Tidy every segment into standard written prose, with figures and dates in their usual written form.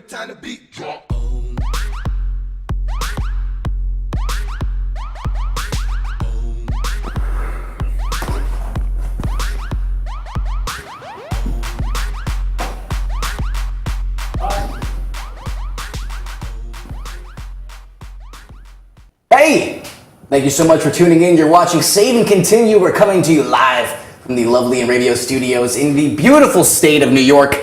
time the beat drop. Hey! Thank you so much for tuning in. You're watching Save and Continue. We're coming to you live from the lovely Inravio studios in the beautiful state of New York.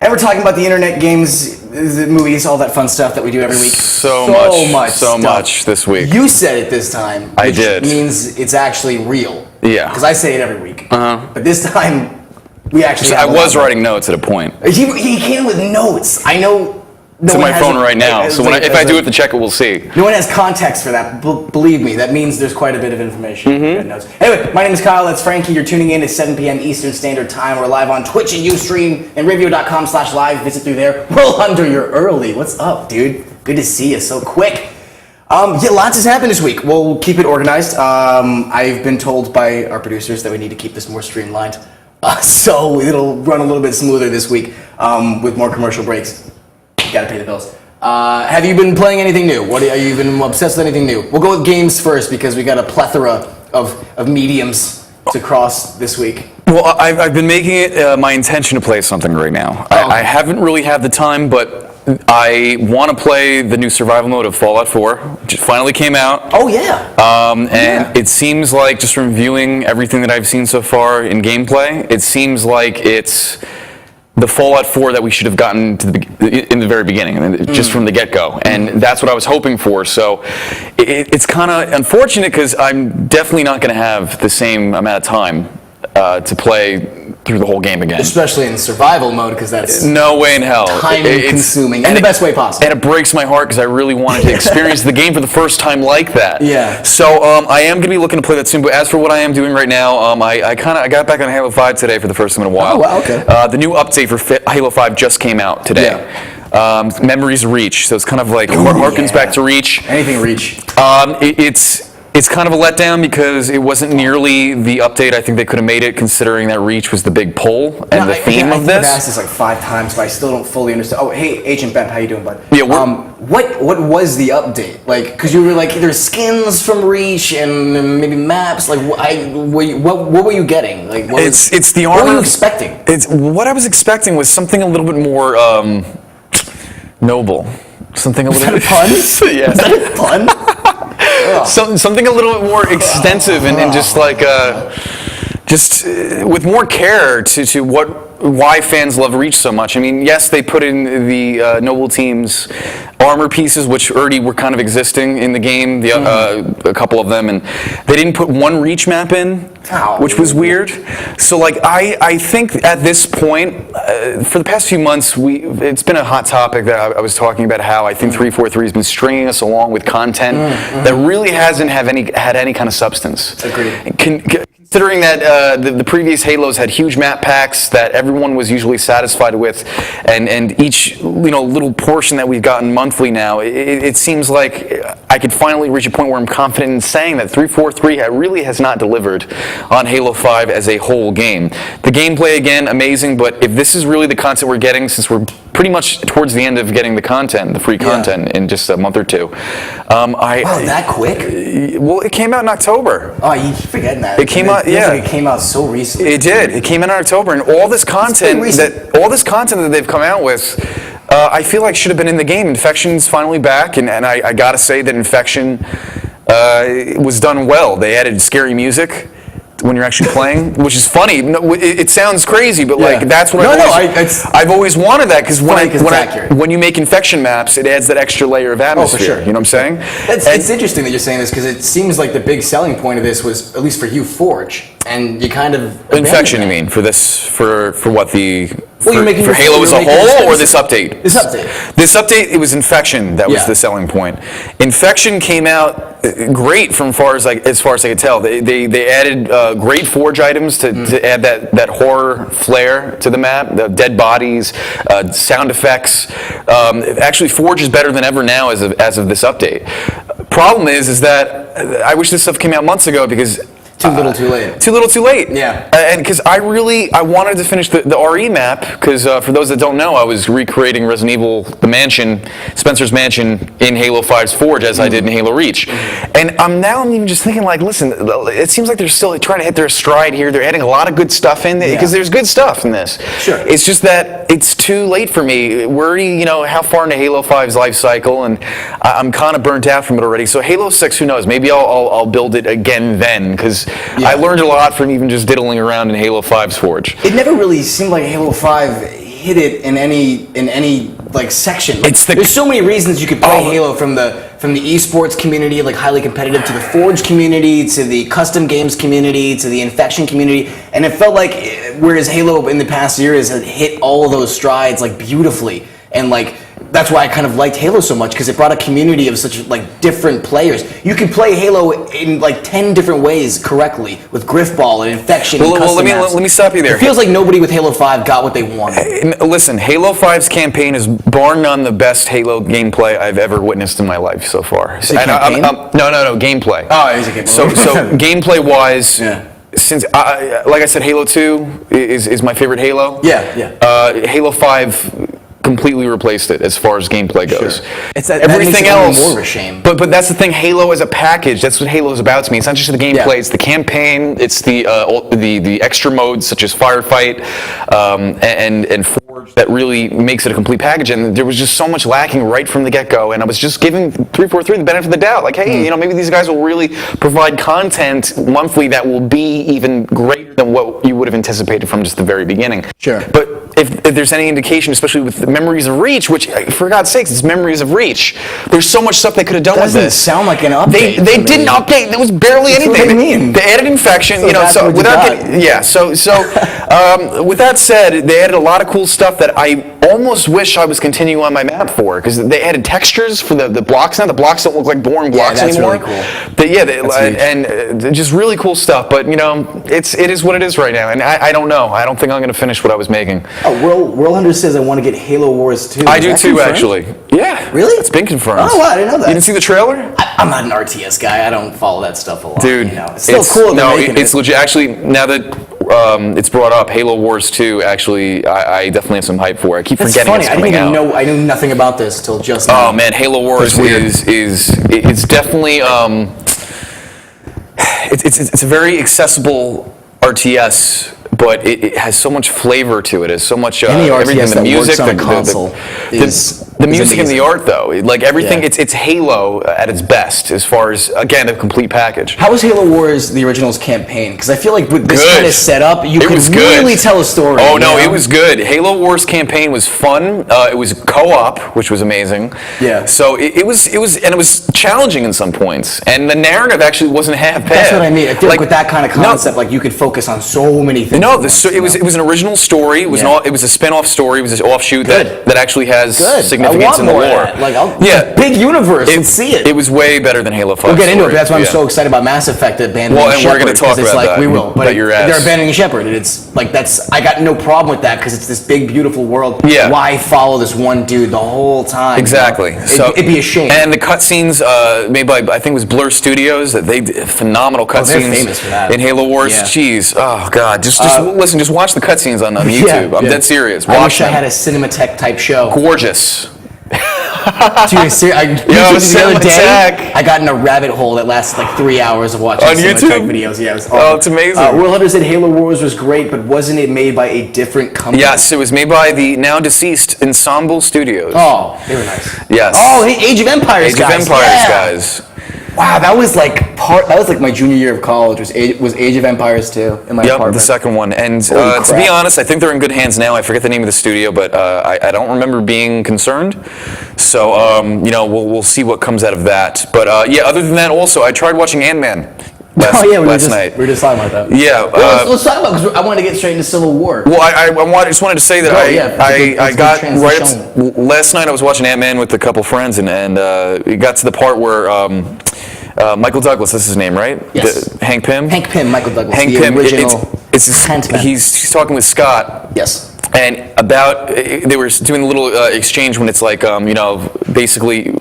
And we're talking about the internet, games, the movies, all that fun stuff that we do every week. So much this week. You said it this time. I did. Which means it's actually real. Yeah. Because I say it every week. But this time, we actually I was writing notes at a point. He came with notes. I know. It's in my phone right now, so if I do it to check it, we'll see. No one has context for that. Believe me, that means there's quite a bit of information. Notes. Anyway, my name is Kyle. That's Frankie. You're tuning in at 7 p.m. Eastern Standard Time. We're live on Twitch and Ustream, Inravio.com/live. Visit through there. Roll under. You're early. What's up, dude? Good to see you so quick. Yeah, lots has happened this week. We'll keep it organized. I've been told by our producers that we need to keep this more streamlined, so it'll run a little bit smoother this week with more commercial breaks. Gotta pay the bills. Have you been playing anything new? Are you been obsessed with anything new? We'll go with games first because we got a plethora of mediums to cross this week. Well, I've been making it my intention to play something right now. I haven't really had the time, but I want to play the new survival mode of Fallout 4, which finally came out. Oh, yeah. And it seems like, just from viewing everything that I've seen so far in gameplay, it seems like it's the Fallout 4 that we should have gotten to in the very beginning, just from the get-go. And that's what I was hoping for. So it's kind of unfortunate because I'm definitely not going to have the same amount of time to play through the whole game again. Especially in survival mode, because that's no way in hell. Time-consuming, in the best way possible. And it breaks my heart because I really wanted to experience the game for the first time like that. Yeah. So I am going to be looking to play that soon. But as for what I am doing right now, I got back on Halo 5 today for the first time in a while. Oh, wow, okay. The new update for Halo 5 just came out today. Yeah. Memories of Reach. So it's kind of like harkens back to Reach. Anything Reach. It's kind of a letdown because it wasn't nearly the update I think they could have made it, considering that Reach was the big pull and the theme of this. I've asked this like 5 times, but I still don't fully understand. Oh, hey, Agent Bemp, how you doing, bud? Yeah, what was the update? Like, because you were like, there's skins from Reach and maybe maps. Like, what were you getting? Like, it's the armor. What were you expecting? What I was expecting was something a little bit more noble. Something a little bit. Is that a pun? Yeah. Is that a pun? Something a little bit more extensive and just like with more care to why fans love Reach so much. I mean, yes, they put in the Noble Team's armor pieces, which already were kind of existing in the game, a couple of them, and they didn't put one Reach map in, which was weird. So, like, I think at this point, for the past few months, it's been a hot topic that I was talking about how I think 343 has been stringing us along with content that really hasn't had any kind of substance. Agreed. Considering that the previous Halos had huge map packs that everyone was usually satisfied with, and each little portion that we've gotten monthly now, it seems like I could finally reach a point where I'm confident in saying that 343 really has not delivered on Halo 5 as a whole game. The gameplay, again, amazing, but if this is really the content we're getting, since we're pretty much towards the end of getting the free content in just a month or two. That quick? Well, it came out in October. Oh, you keep forgetting that. It came out, yeah. Like it came out so recently. It did. It came out in October, and all this content that they've come out with, I feel like should have been in the game. Infection's finally back, and I gotta say that Infection was done well. They added scary music when you're actually playing, which is funny. No, it sounds crazy, but like that's what I've always wanted that, because when you make Infection maps, it adds that extra layer of atmosphere. Oh, for sure. You know what I'm saying? It's interesting that you're saying this, because it seems like the big selling point of this was, at least for you, Forge, and you kind of Infection. You mean for what the for Halo as a whole, or this update? This update. This update, it was Infection that was the selling point. Infection came out great from as far as I could tell. They added great Forge items to add that horror flair to the map. The dead bodies, sound effects. Actually, Forge is better than ever now as of this update. Problem is that I wish this stuff came out months ago, because Too little, too late. Too little, too late. Yeah. And because I wanted to finish the RE map, because for those that don't know, I was recreating Resident Evil, the mansion, Spencer's mansion in Halo 5's Forge, as I did in Halo Reach. And I'm even just thinking, like, listen, it seems like they're still trying to hit their stride here. They're adding a lot of good stuff in there, because there's good stuff in this. Sure. It's just that it's too late for me. We're already, how far into Halo 5's life cycle, and I'm kind of burnt out from it already. So Halo 6, who knows? Maybe I'll build it again then, because I learned a lot from even just diddling around in Halo 5's Forge. It never really seemed like Halo 5 hit it in any like section. Like, there's so many reasons you could play Halo, from the esports community, like highly competitive, to the Forge community, to the custom games community, to the Infection community, and it felt like whereas Halo in the past years had hit all of those strides like beautifully, and like that's why I kind of liked Halo so much, because it brought a community of such like different players. You could play Halo in like 10 different ways correctly, with Griffball and Infection. And custom maps. Let me stop you there. It feels like nobody with Halo 5 got what they wanted. Listen, Halo 5's campaign is bar none the best Halo gameplay I've ever witnessed in my life so far. Is it campaign? No, gameplay. Oh, it is a gameplay. So gameplay-wise, since like I said, Halo 2 is my favorite Halo. Halo 5 completely replaced it as far as gameplay goes. Sure. It's that, everything that else. More of a shame. But that's the thing. Halo as a package. That's what Halo is about to me. It's not just the gameplay. It's the campaign. It's the extra modes such as Firefight and Forge that really makes it a complete package. And there was just so much lacking right from the get-go. And I was just giving 343 the benefit of the doubt. Like, hey, maybe these guys will really provide content monthly that will be even greater than what you would have anticipated from just the very beginning. Sure. But if there's any indication, especially with the Memories of Reach, which, for God's sakes, it's Memories of Reach. There's so much stuff they could have done with this. Doesn't sound like an update. They didn't update. There was barely anything. What do you mean? They added Infection, so without with that said, they added a lot of cool stuff that I almost wish I was continuing on my map for, because they added textures for the blocks now. The blocks don't look like boring blocks anymore. Really cool. Just really cool stuff. But it is what it is right now, and I don't know. I don't think I'm going to finish what I was making. Oh, World Hunter says I want to get Halo Wars 2. I do too, actually. Yeah. Really? It's been confirmed. Oh, wow, I didn't know that. You didn't see the trailer? I'm not an RTS guy. I don't follow that stuff a lot. Dude, it's still cool. It's legit. Actually, now that it's brought up, Halo Wars 2. Actually, I definitely have some hype for it. I keep forgetting it's coming out. I knew nothing about this till just now. Oh man, Halo Wars is definitely it's a very accessible RTS. But it has so much flavor to it. It's so much everything. The music, the music and the art, though. Like everything, it's Halo at its best, as far as again a complete package. How was Halo Wars the original's campaign? Because I feel like with this kind of setup, you could really tell a story. Oh no, it was good. Halo Wars campaign was fun. It was co-op, which was amazing. Yeah. So it was challenging in some points, and the narrative actually wasn't half bad. That's what I mean. I feel like with that kind of concept, like you could focus on so many things. No, it was an original story. It was it was a spin-off story. It was an offshoot that actually has significance in the lore. Like big universe. Let's see it. It was way better than Halo 5. We'll get into it. But that's why I'm so excited about Mass Effect abandoning Shepard. Well, and we're going to talk about that. We will. But they're ass. abandoning Shepard, and it's like I got no problem with that, because it's this big, beautiful world. Yeah. Why follow this one dude the whole time? Exactly. So it'd be a shame. And the cutscenes made by I think it was Blur Studios. That they did phenomenal cutscenes. They're famous for that. In Halo Wars. Yeah. Jeez. Oh God. Just listen. Just watch the cutscenes on YouTube. I'm dead serious. I wish I had a Cinematech type show. Gorgeous. Dude, the other day, I got in a rabbit hole that lasted like 3 hours of watching Cinematech videos. Yeah, it was awesome. Oh, it's amazing. World Hunter said Halo Wars was great, but wasn't it made by a different company? Yes, it was made by the now deceased Ensemble Studios. Oh, they were nice. Yes. Oh, Age of Empires guys. Guys. Wow, that was like my junior year of college. Was Age of Empires 2 in my apartment. The second one. And to be honest, I think they're in good hands now. I forget the name of the studio, but I don't remember being concerned. So we'll see what comes out of that. But other than that, also I tried watching Ant-Man. Last night. We were just talking about that. Yeah. Let's talk about, because I want to get straight into Civil War. Well, I just wanted to say that I got right last night. I was watching Ant-Man with a couple friends, and we got to the part where Michael Douglas, that's his name, right? Yes. Hank Pym. Hank Pym, Michael Douglas. Hank the Pym. Original He's talking with Scott. Yes. And they were doing a little exchange when it's like, basically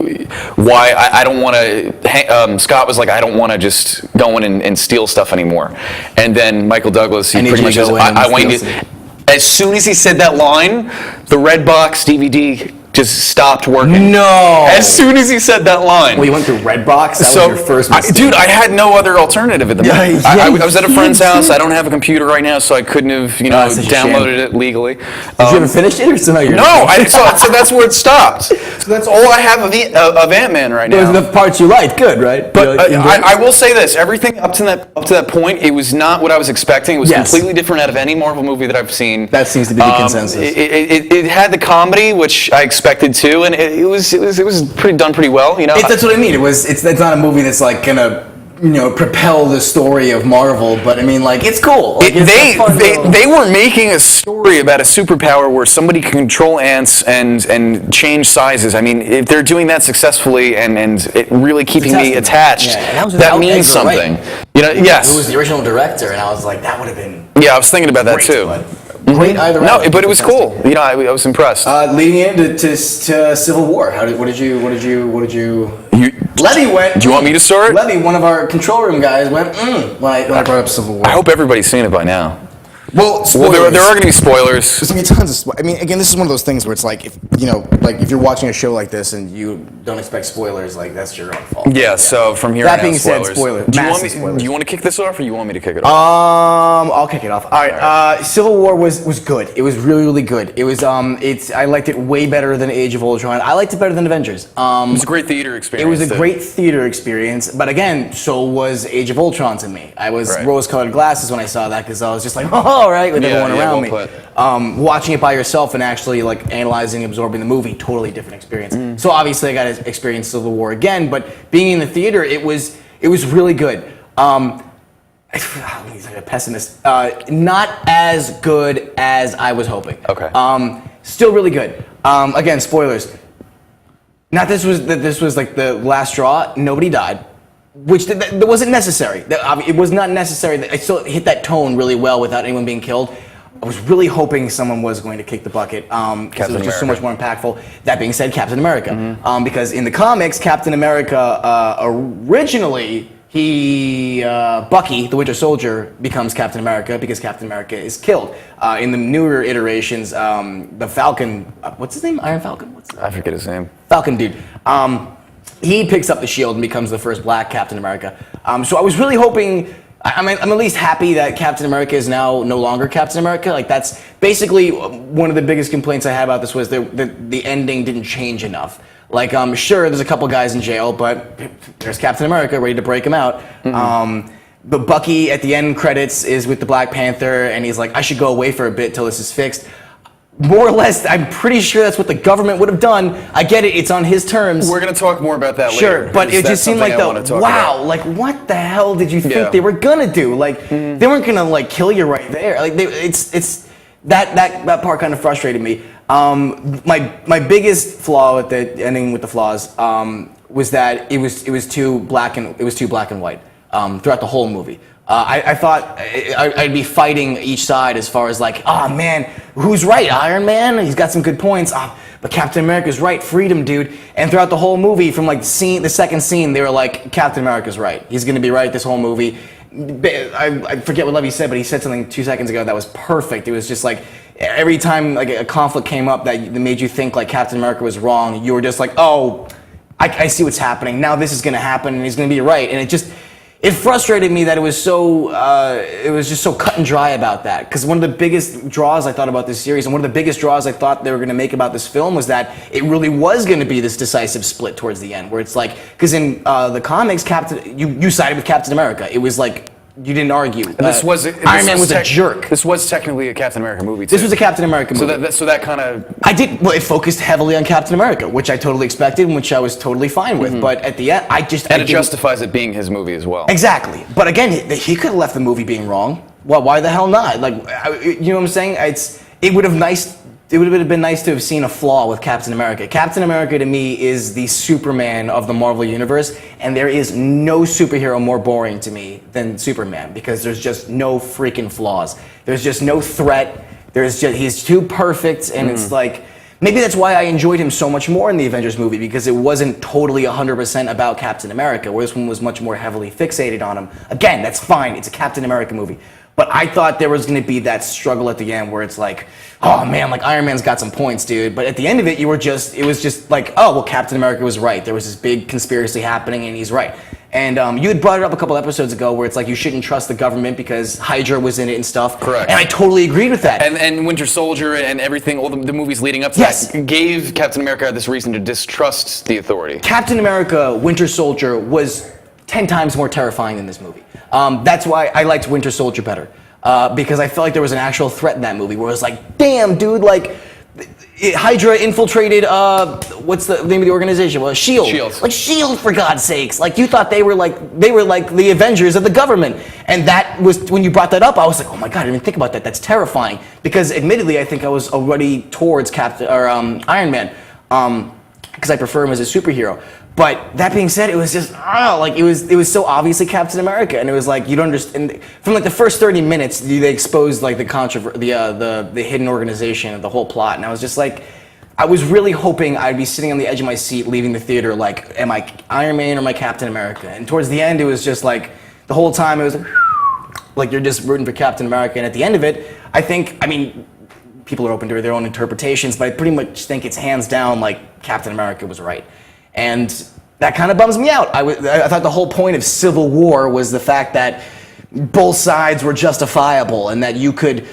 why I don't want to. Scott was like, I don't want to just go in and steal stuff anymore. And then Michael Douglas, he pretty much says, I want you to. As soon as he said that line, the Redbox DVD just stopped working. No. As soon as he said that line. Well, you went through Redbox? That was your first mistake. Dude, I had no other alternative at the moment. I was at a friend's house. I don't have a computer right now, so I couldn't have, downloaded it legally. Did you ever finish it, or so? No, so that's where it stopped. So that's all I have of Ant-Man right now. The parts you liked, good, right? But I will say this: everything up to that point, it was not what I was expecting. It was completely different out of any Marvel movie that I've seen. That seems to be the consensus. It had the comedy, which I expected too, and it was pretty well. That's what I mean. It's not a movie that's like gonna propel the story of Marvel, but I mean, like, it's cool. Like, they were making a story about a superpower where somebody can control ants and change sizes. I mean, if they're doing that successfully and it really keeping me attached, that means something. Yes. Who was the original director, and I was like, that would have been. Yeah, I was thinking about that too. Great either way. No, but it was cool. I was impressed. Leading into Civil War, what did you? Levy went. Do you want me to start? Levy, one of our control room guys, went when I brought up Civil War. I hope everybody's seen it by now. Well, there are going to be spoilers. There's going to be tons of spoilers. I mean, again, this is one of those things where it's like, if you're watching a show like this and you don't expect spoilers, like, that's your own fault. Yeah. So from here that on being out, spoilers. said, spoilers. Do you want to kick this off, or you want me to kick it off? I'll kick it off. All right. Civil War was good. It was really, really good. It was I liked it way better than Age of Ultron. I liked it better than Avengers. It was a great theater experience. It was a great theater experience, but again, so was Age of Ultron to me. I was rose-colored glasses when I saw that, because I was just like, all right, with everyone around me. Watching it by yourself and actually like analyzing, absorbing the movie, totally different experience. So obviously I got to experience Civil War again, but being in the theater, it was really good. He's like a pessimist. Not as good as I was hoping. Okay. Still really good. Again, spoilers. This was like the last straw. Nobody died, which that wasn't necessary. It was not necessary. I still hit that tone really well without anyone being killed. I was really hoping someone was going to kick the bucket because it was just so much more impactful. That being said, Captain America. Because in the comics, Captain America originally, Bucky, the Winter Soldier, becomes Captain America because Captain America is killed. In the newer iterations, the Falcon, what's his name? Iron Falcon? I forget his name. Falcon dude. He picks up the shield and becomes the first black Captain America. So I was really hoping. I'm at least happy that Captain America is now no longer Captain America. Like, that's basically one of the biggest complaints I had about this was the ending didn't change enough. Like, sure, there's a couple guys in jail, but there's Captain America ready to break him out. But Bucky at the end credits is with the Black Panther, and he's like, I should go away for a bit till this is fixed. More or less, I'm pretty sure that's what the government would have done. I get it, it's on his terms. We're going to talk more about that later. Sure, but it just seemed like like, what the hell did you think they were going to do? Like, they weren't going to, like, kill you right there. Like, that part kind of frustrated me. My biggest flaw with the ending with the flaws was that it was too black and white throughout the whole movie. I thought I'd be fighting each side as far as like, oh man, who's right? Iron Man? He's got some good points. But Captain America's right. Freedom, dude. And throughout the whole movie, from like the second scene, they were like, Captain America's right. He's going to be right this whole movie. I forget what Levy said, but he said something 2 seconds ago that was perfect. It was just like every time like a conflict came up that made you think like Captain America was wrong, you were just like, oh, I see what's happening. Now this is going to happen, and he's going to be right. And it frustrated me that it was just so cut and dry about that. Because one of the biggest draws I thought about this series, and one of the biggest draws I thought they were going to make about this film, was that it really was going to be this decisive split towards the end, where it's like, because in the comics, you sided with Captain America. It was like, you didn't argue. Iron Man was a jerk. This was technically a Captain America movie, too. This was a Captain America movie. So that kind of... it focused heavily on Captain America, which I totally expected and which I was totally fine with. But at the end, it justifies it being his movie as well. Exactly. But again, he could have left the movie being wrong. Well, why the hell not? Like, you know what I'm saying? It would have been nice to have seen a flaw with Captain America. Captain America, to me, is the Superman of the Marvel Universe, and there is no superhero more boring to me than Superman, because there's just no freaking flaws. There's just no threat. he's too perfect, and it's like maybe that's why I enjoyed him so much more in the Avengers movie, because it wasn't totally 100% about Captain America, where this one was much more heavily fixated on him. Again, that's fine. It's a Captain America movie. But I thought there was going to be that struggle at the end where it's like, oh man, like Iron Man's got some points, dude. But at the end of it, it was just like, oh, well, Captain America was right. There was this big conspiracy happening, and he's right. And you had brought it up a couple episodes ago where it's like you shouldn't trust the government because Hydra was in it and stuff. Correct. And I totally agreed with that. And Winter Soldier and everything, all the movies leading up to that, gave Captain America this reason to distrust the authority. Captain America, Winter Soldier was 10 times more terrifying than this movie. That's why I liked Winter Soldier better. Because I felt like there was an actual threat in that movie where it was like, damn, dude, like, Hydra infiltrated, what's the name of the organization? Well, S.H.I.E.L.D. S.H.I.E.L.D. Like, S.H.I.E.L.D., for God's sakes. Like, you thought they were like the Avengers of the government. And that was, when you brought that up, I was like, oh my God, I didn't even think about that. That's terrifying. Because admittedly, I think I was already towards Iron Man. Because I prefer him as a superhero. But that being said, it was just it was so obviously Captain America, and it was like you don't understand. From like the first 30 minutes, they exposed like the hidden organization of the whole plot, and I was just like, I was really hoping I'd be sitting on the edge of my seat, leaving the theater, like, am I Iron Man or am I Captain America? And towards the end, it was just like the whole time it was like you're just rooting for Captain America, and at the end of it, I mean. People are open to their own interpretations, but I pretty much think it's hands down like Captain America was right. And that kind of bums me out. I thought the whole point of Civil War was the fact that both sides were justifiable, and that you could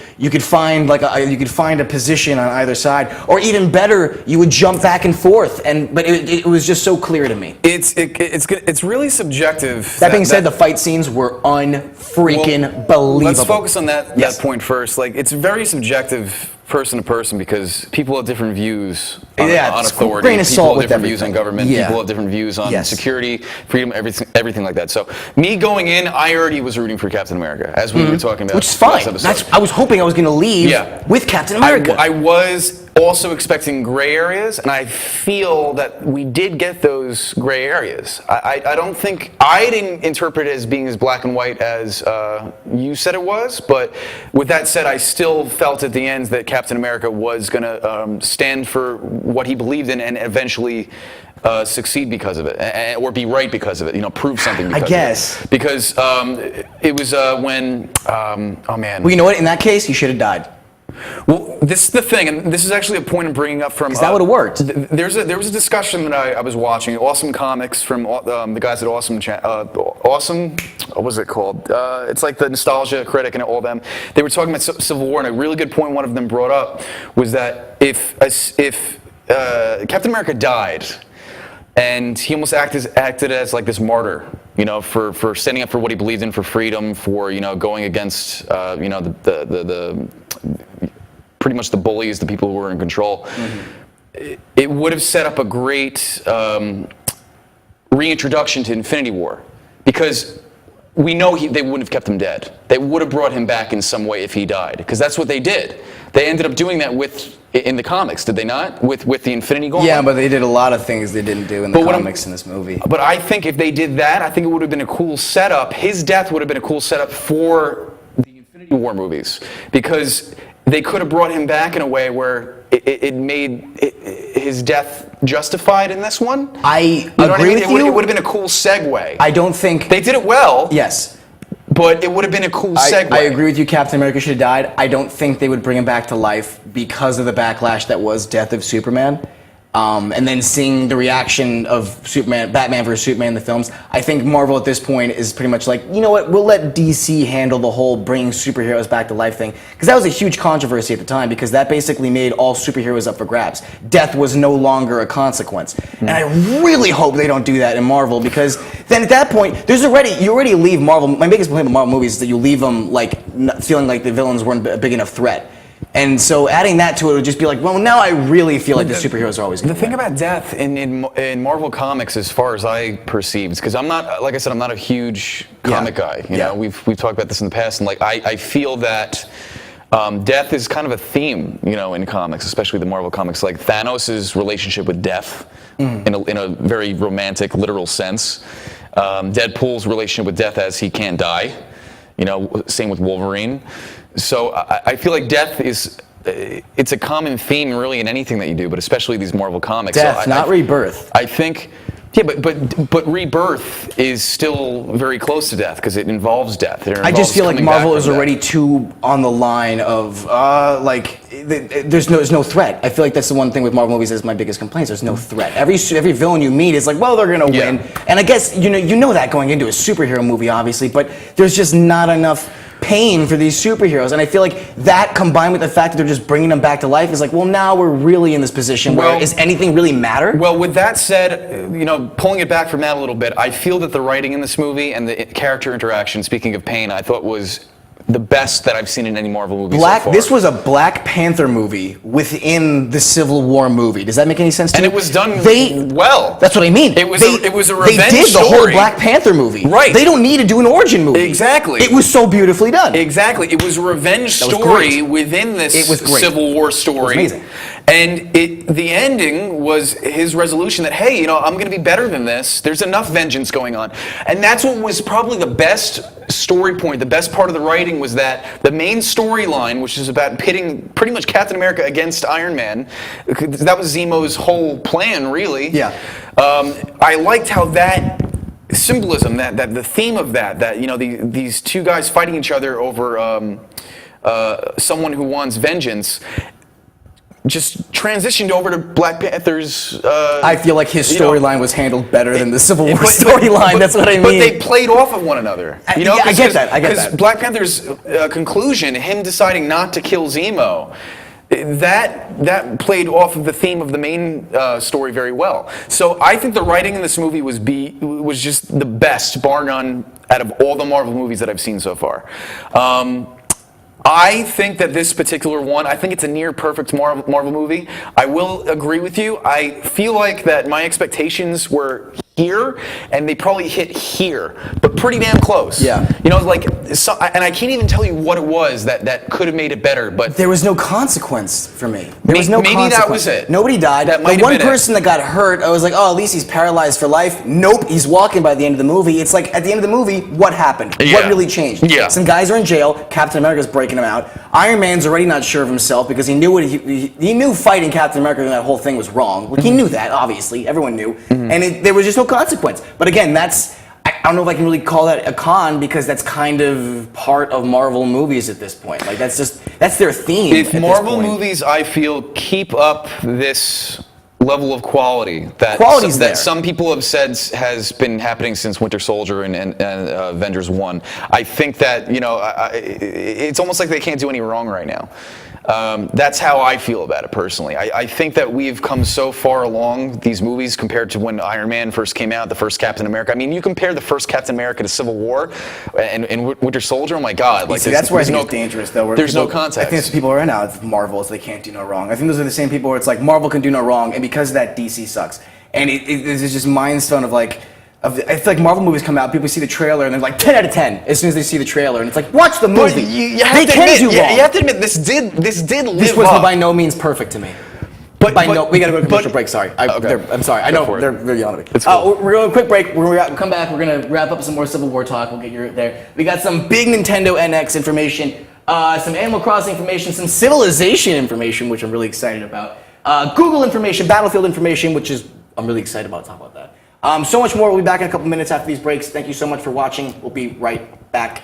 find a position on either side, or even better, you would jump back and forth. But it was just so clear to me. It's really subjective. That being said, the fight scenes were unfreaking believable. Let's focus on that point first. Like, it's very subjective. Person to person, because people have different views on authority. People have different views on government. Yeah. People have different views on security, freedom, everything like that. So me going in, I already was rooting for Captain America, as we were talking about. Which is fine. I was hoping I was going to leave with Captain America. I was also expecting gray areas, and I feel that we did get those gray areas. I didn't interpret it as being as black and white as you said it was, but with that said, I still felt at the end that Captain America was going to stand for what he believed in and eventually succeed because of it, or be right because of it. Prove something because of it. I guess. Because it was when, oh man. Well, you know what? In that case, he should have died. Well, this is the thing, and this is actually a point I'm bringing up from... Because that would have worked. There was a discussion that I was watching, Awesome Comics, from the guys at Awesome... Awesome... What was it called? It's like the Nostalgia Critic and all them. They were talking about Civil War, and a really good point one of them brought up was that if Captain America died, and he almost acted as like this martyr, for standing up for what he believed in, for freedom, for going against pretty much the bullies, the people who were in control. It would have set up a great reintroduction to Infinity War, because we know they wouldn't have kept him dead. They would have brought him back in some way if he died, because that's what they did. They ended up doing that in the comics, did they not? With the Infinity Gauntlet? Yeah, but they did a lot of things they didn't do in the comics in this movie. But I think if they did that, I think it would have been a cool setup. His death would have been a cool setup for the Infinity War movies, because they could have brought him back in a way where it made his death justified in this one. I agree with you. It would have been a cool segue. I don't think... They did it well. Yes. But it would have been a cool segue. I agree with you, Captain America should have died. I don't think they would bring him back to life because of the backlash that was Death of Superman. And then seeing the reaction of Batman vs. Superman in the films, I think Marvel at this point is pretty much like, you know what, we'll let DC handle the whole bringing superheroes back to life thing. Because that was a huge controversy at the time, because that basically made all superheroes up for grabs. Death was no longer a consequence. And I really hope they don't do that in Marvel, because then at that point, you already leave Marvel. My biggest complaint with Marvel movies is that you leave them feeling like the villains weren't a big enough threat. And so adding that to it would just be like, well, now I really feel like the superheroes are always going to win. The thing about death in Marvel Comics, as far as I perceived, because I'm not, like I said, I'm not a huge comic guy. You know, we've talked about this in the past, and I feel that death is kind of a theme, in comics, especially the Marvel comics. Like Thanos' relationship with death, in a very romantic, literal sense. Deadpool's relationship with death as he can't die. Same with Wolverine. So I feel like death is it's a common theme really in anything that you do, but especially these Marvel comics. Death, not rebirth. I think. Yeah, but rebirth is still very close to death because it involves death. I just feel like Marvel is already too on the line of there's no threat. I feel like that's the one thing with Marvel movies that's my biggest complaint. There's no threat. Every villain you meet is like, well, they're gonna win, and I guess you know that going into a superhero movie, obviously, but there's just not enough pain for these superheroes, and I feel like that combined with the fact that they're just bringing them back to life is like, well, now we're really in this position where is anything really matter? Well, with that said, pulling it back from that a little bit, I feel that the writing in this movie and the character interaction, speaking of pain, I thought was the best that I've seen in any Marvel movie so far. This was a Black Panther movie within the Civil War movie. Does that make any sense to you? And it was done well. That's what I mean. It was a revenge story. They did the whole Black Panther movie. Right. They don't need to do an origin movie. Exactly. It was so beautifully done. Exactly. It was a revenge story within this Civil War story. It was amazing. And the ending was his resolution that, hey, I'm going to be better than this. There's enough vengeance going on. And that's what was probably the best story point, the best part of the writing was that the main storyline, which is about pitting pretty much Captain America against Iron Man, that was Zemo's whole plan, really. Yeah. I liked how that symbolism, that the theme of that these two guys fighting each other over someone who wants vengeance, just transitioned over to Black Panther's. I feel like his storyline was handled better than the Civil War storyline. That's what I mean. But they played off of one another. I get that. Because Black Panther's conclusion, him deciding not to kill Zemo, that played off of the theme of the main story very well. So I think the writing in this movie was just the best, bar none, out of all the Marvel movies that I've seen so far. I think that this particular one, I think it's a near perfect Marvel movie. I will agree with you. I feel like that my expectations were here, and they probably hit here, but pretty damn close. Yeah. And I can't even tell you what it was that could have made it better, but there was no consequence for me. There was no maybe consequence. That was it. Nobody died. That might the have one been person that got hurt, I was like, oh, at least he's paralyzed for life. Nope, he's walking by the end of the movie. It's like, at the end of the movie, what happened? Yeah. What really changed? Yeah. Some guys are in jail. Captain America's breaking them out. Iron Man's already not sure of himself because he knew what he knew fighting Captain America and that whole thing was wrong. Like, he knew that, obviously. Everyone knew. And there was just no consequence. But again, I don't know if I can really call that a con because that's kind of part of Marvel movies at this point. Like that's their theme. If Marvel movies, I feel, keep up this level of quality that some people have said has been happening since Winter Soldier and Avengers 1, I think that it's almost like they can't do any wrong right now. That's how I feel about it personally. I think that we've come so far along these movies compared to when Iron Man first came out, the first Captain America. I mean, you compare the first Captain America to Civil War and Winter Soldier, oh my God. Like, that's where I think it's dangerous, though. There's no context. I think it's people right now, it's Marvel, so they can't do no wrong. I think those are the same people where it's like, Marvel can do no wrong, and because of that, DC sucks. And it's just mind stone of like, I feel like Marvel movies come out, people see the trailer, and they're like 10 out of 10 as soon as they see the trailer, and it's like, watch the movie. You have to admit, this did live up. This was by no means perfect to me. We got to go to a commercial break. Sorry, I'm sorry. I know they're yelling at me. Cool. We're going to a quick break. We're going to come back. We're going to wrap up some more Civil War talk. We'll get you there. We got some big Nintendo NX information, some Animal Crossing information, some Civilization information, which I'm really excited about. Google information, Battlefield information, which is I'm really excited about. Talk about that. So much more. We'll be back in a couple minutes after these breaks. Thank you so much for watching. We'll be right back.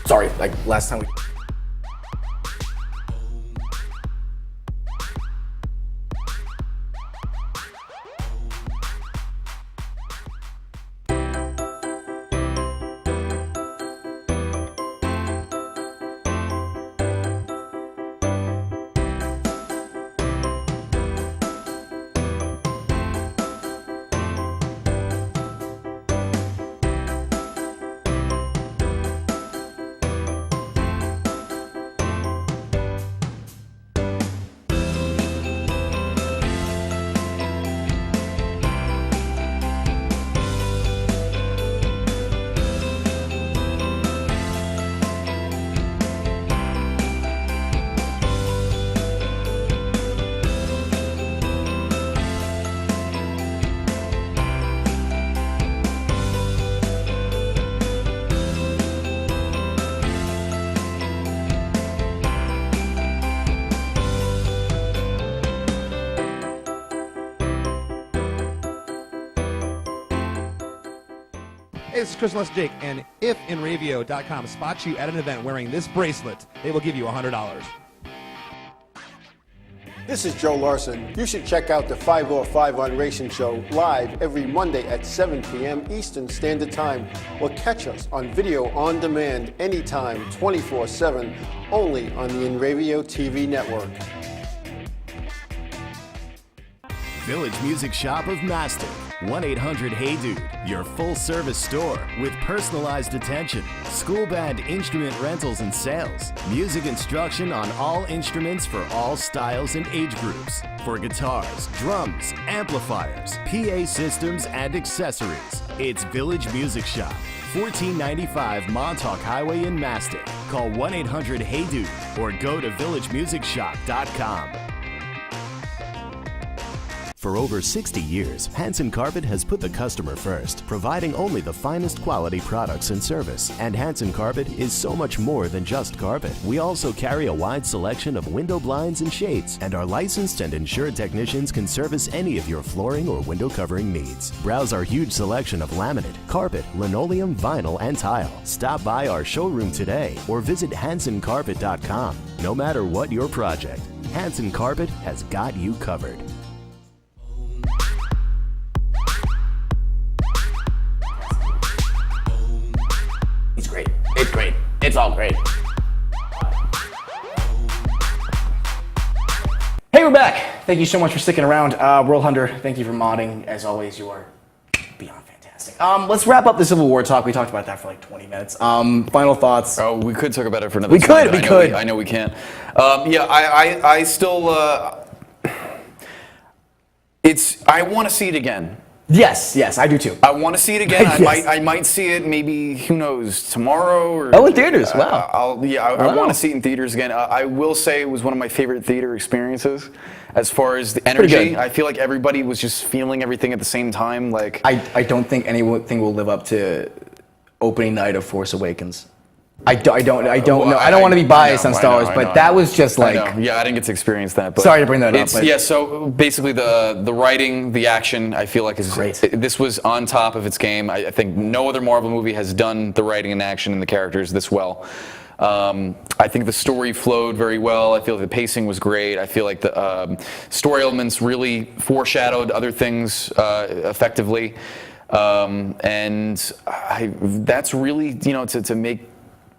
Sorry, like last time we... Hey, this is Chris Les Jake, and if Inravio.com spots you at an event wearing this bracelet, they will give you $100. This is Joe Larson. You should check out the 505 on Racing Show live every Monday at 7 p.m. Eastern Standard Time, or catch us on video on demand anytime, 24/7, only on the Inravio TV network. Village Music Shop of Mastic. 1-800-HEY-DUDE, your full-service store with personalized attention, school band instrument rentals and sales, music instruction on all instruments for all styles and age groups, for guitars, drums, amplifiers, PA systems, and accessories. It's Village Music Shop, 1495 Montauk Highway in Mastic. Call 1-800-HEY-DUDE or go to villagemusicshop.com. For over 60 years, Hanson Carpet has put the customer first, providing only the finest quality products and service. And Hanson Carpet is so much more than just carpet. We also carry a wide selection of window blinds and shades, and our licensed and insured technicians can service any of your flooring or window covering needs. Browse our huge selection of laminate, carpet, linoleum, vinyl, and tile. Stop by our showroom today or visit HansonCarpet.com. No matter what your project, Hanson Carpet has got you covered. It's great. It's great. It's all great. Hey, we're back. Thank you so much for sticking around. World Hunter, thank you for modding. As always, you are beyond fantastic. Let's wrap up the Civil War talk. We talked about that for like 20 minutes. Final thoughts. Oh, we could talk about it for another We time, could, but we could. I know we can't. I still... I want to see it again. Yes, I do too. I want to see it again. Yes. I might see it maybe, who knows, tomorrow or... Oh, in theaters, wow. I Wow. want to see it in theaters again. I will say it was one of my favorite theater experiences as far as the energy. good. I feel like everybody was just feeling everything at the same time. Like I don't think anything will live up to opening night of Force Awakens. I don't know. I don't want to be biased on Star Wars, but that was just like... Yeah, I didn't get to experience that. But Sorry to bring that up, but- Yeah, so basically the writing, the action, I feel like is Great. This was on top of its game. I think no other Marvel movie has done the writing and action and the characters this well. I think the story flowed very well. I feel like the pacing was great. I feel like the story elements really foreshadowed other things effectively. That's really, to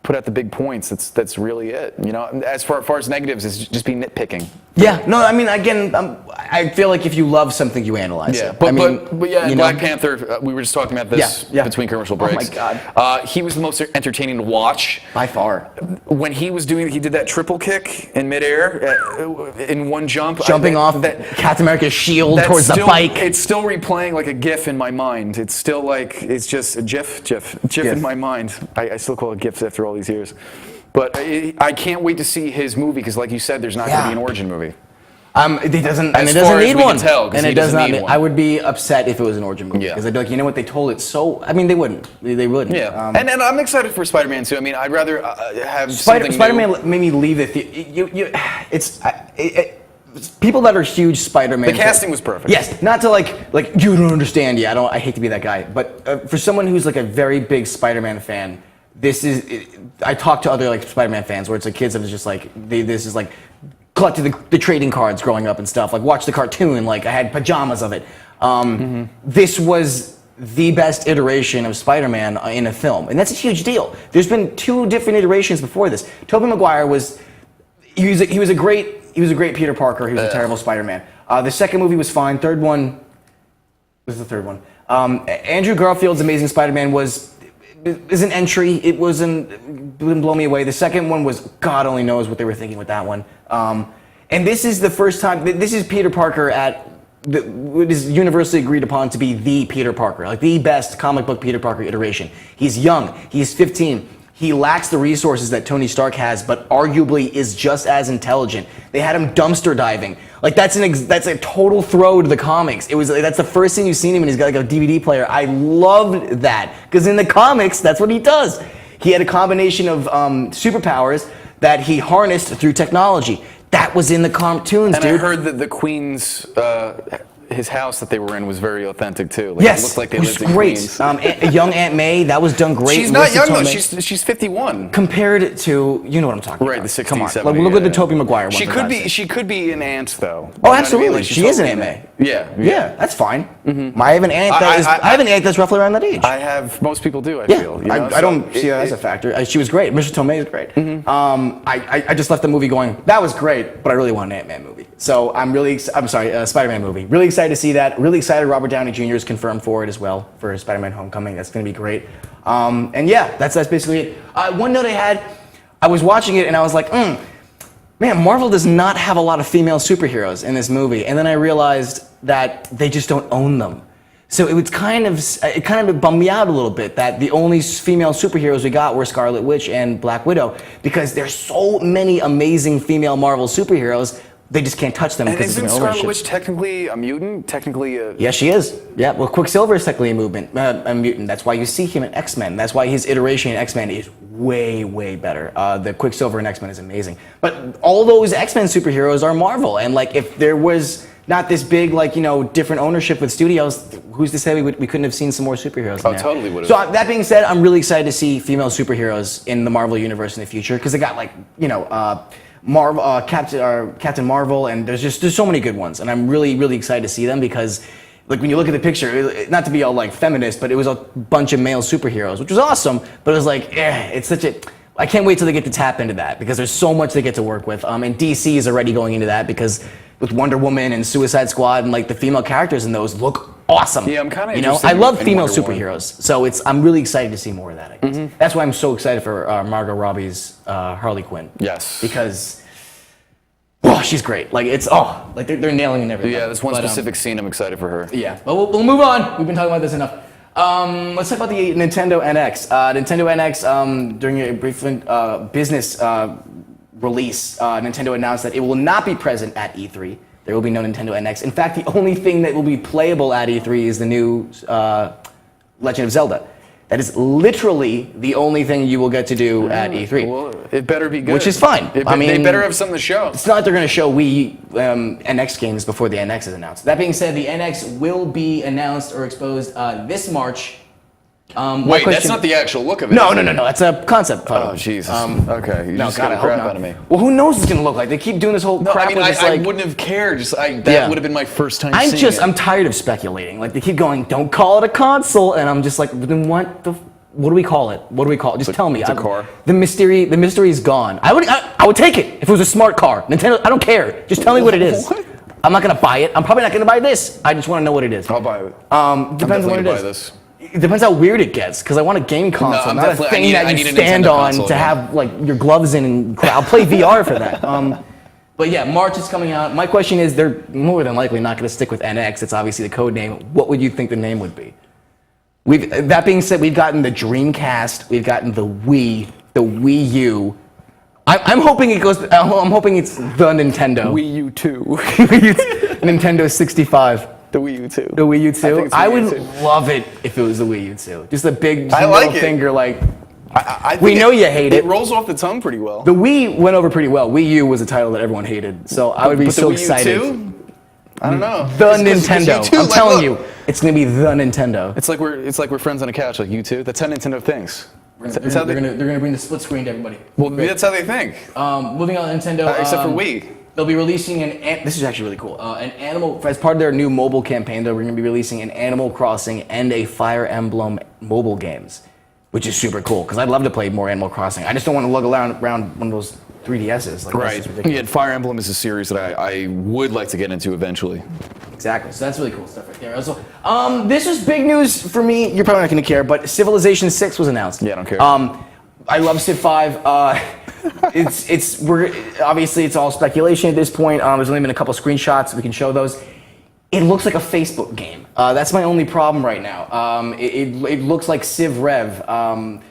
put out the big points. That's really it. As far as negatives, it's just be nitpicking. Yeah, no, I mean, again, I feel like if you love something, you analyze Yeah, it. but yeah, Black Panther, we were just talking about this between commercial breaks. Oh my God. He was the most entertaining to watch. By far. When he did that triple kick in midair in one jump. Jumping off Captain America's shield towards the bike. It's still replaying like a GIF in my mind. It's still like, it's just a GIF in my mind. I still call it GIFs after all these years. But I can't wait to see his movie because, like you said, there's not going to be an origin movie. It doesn't As need far as we one. can tell, 'cause and he it does doesn't not. need one. I would be upset if it was an origin movie Yeah. because I'd be like, you know what? They told it so. I mean, they wouldn't. They wouldn't. Yeah, and I'm excited for Spider-Man too. I mean, I'd rather have something Spider-Man new. made me leave people that are huge Spider-Man. The casting was perfect. Yes, not to like you don't understand. Yeah, I hate to be that guy, but for someone who's like a very big Spider-Man fan, I talk to other like Spider-Man fans where it's like kids that are just like this is like collected the trading cards growing up and stuff. Like watch the cartoon. Like I had pajamas of it. This was the best iteration of Spider-Man in a film, and that's a huge deal. There's been 2 different iterations before this. Tobey Maguire was he was a great Peter Parker. He was a terrible Spider-Man. The second movie was fine. Third one was the third one. Andrew Garfield's Amazing Spider-Man was an entry. It didn't blow me away. The second one was God only knows what they were thinking with that one. And this is the first time. This is Peter Parker what is universally agreed upon to be the Peter Parker, like the best comic book Peter Parker iteration. He's young. He's 15. He lacks the resources that Tony Stark has, but arguably is just as intelligent. They had him dumpster diving. Like that's a total throw to the comics. That's the first thing you've seen him, and he's got like a DVD player. I loved that because in the comics, that's what he does. He had a combination of superpowers that he harnessed through technology. That was in the cartoons, and dude. I heard that the Queen's his house that they were in was very authentic too. Like, Yes, it looked like they it was lived in great. Queens. Young Aunt May, that was done great. She's not Marissa young though. Tomei. She's 51. Compared to, you know what I'm talking Right, about. the 60s, Come on, 70s. like, look at the yeah. Tobey Maguire one. She for could God's be. sake. She could be an aunt though. Oh, You know what I mean? absolutely. Like, she's She is an totally Aunt Yeah. Yeah, that's fine. I have an aunt that I have an aunt that's roughly around that age. I have. Most people do. I Yeah, feel. You know? I don't see that as a factor. She was great. Marissa Tomei is great. I just left the movie going, that was great, but I really want an Ant-Man movie. So I'm Spider-Man movie. Really excited to see that. Really excited Robert Downey Jr. is confirmed for it as well, for Spider-Man Homecoming. That's going to be great. And yeah, that's basically it. One note I had, I was watching it and I was like, man, Marvel does not have a lot of female superheroes in this movie. And then I realized that they just don't own them. So it kind of bummed me out a little bit that the only female superheroes we got were Scarlet Witch and Black Widow, because there's so many amazing female Marvel superheroes, they just can't touch them And because of isn't their Scarlet ownership. Witch technically a mutant? Technically a. Yes, she is. Yeah, well, Quicksilver is technically a mutant. That's why you see him in X-Men. That's why his iteration in X-Men is way, way better. The Quicksilver in X-Men is amazing. But all those X-Men superheroes are Marvel, and like if there was not this big, like, you know, different ownership with studios, who's to say we couldn't have seen some more superheroes in there? Totally would have. So that being said, I'm really excited to see female superheroes in the Marvel universe in the future, because they got, like, you know, Captain Marvel, and there's so many good ones, and I'm really, really excited to see them, because like when you look at the picture, not to be all like feminist, but it was a bunch of male superheroes, which was awesome, but it was like, it's such a, I can't wait till they get to tap into that, because there's so much they get to work with. And DC is already going into that, because with Wonder Woman and Suicide Squad, and like the female characters in those look awesome. Yeah, I'm kind of. You know, I love female superheroes, so I'm really excited to see more of that. I guess. That's why I'm so excited for Margot Robbie's Harley Quinn. Yes. Because she's great. Like like they're nailing it and everything. Yeah, there's one specific scene I'm excited for her. Yeah, but we'll move on. We've been talking about this enough. Let's talk about the Nintendo NX. Nintendo NX, during a brief business release, Nintendo announced that it will not be present at E3. There will be no Nintendo NX. In fact, the only thing that will be playable at E3 is the new Legend of Zelda. That is literally the only thing you will get to do at E3. Well, it better be good. Which is fine. They better have something to show. It's not like they're going to show Wii NX games before the NX is announced. That being said, the NX will be announced or exposed this March. Wait, that's not the actual look of it. No. That's a concept photo. Oh, Jesus. Okay, you just got the crap out of me. Well, who knows what it's going to look like? They keep doing this whole No, crap I mean, with this, I like... wouldn't have cared. That would have been my first time seeing it. I'm tired of speculating. Like, they keep going, don't call it a console, and I'm just like, then what do we call it? What do we call it? Just tell me. It's a car. The mystery is gone. I would take it if it was a smart car. Nintendo, I don't care. Just tell me what it is. What? I'm not going to buy it. I'm probably not going to buy this. I just want to know what it is. I'll buy it. Depends on what it is. Buy this. It depends how weird it gets, because I want a game console, not a thing that you stand on to have like your gloves in and I'll play VR for that. But yeah, March is coming out. My question is, they're more than likely not going to stick with NX. It's obviously the code name. What would you think the name would be? That being said, we've gotten the Dreamcast, we've gotten the Wii, the Wii U. I'm hoping it goes. I'm hoping it's the Nintendo. Wii U 2. Nintendo 65. The Wii U 2. The Wii U 2? I would love it if it was the Wii U 2. Just a big middle finger, like... I think we know you hate it. It rolls off the tongue pretty well. The Wii went over pretty well. Wii U was a title that everyone hated, so I would be so excited. The Wii U 2? I don't know. The Nintendo. I'm telling you, it's going to be the Nintendo. It's like we're friends on a couch, like you two. That's how Nintendo thinks. They're gonna bring the split screen to everybody. Well, that's how they think. Moving on to Nintendo. Except for Wii. They'll be releasing this is actually really cool. As part of their new mobile campaign, they're going to be releasing an Animal Crossing and a Fire Emblem mobile games, which is super cool, because I'd love to play more Animal Crossing. I just don't want to lug around one of those 3DSs. Like, Right. Yeah, Fire Emblem is a series that I would like to get into eventually. Exactly. So that's really cool stuff right there. Also, this was big news for me. You're probably not going to care, but Civilization 6 was announced. Yeah, I don't care. I love Civ 5. Obviously it's all speculation at this point. There's only been a couple screenshots. We can show those. It looks like a Facebook game. That's my only problem right now. It looks like Civ Rev.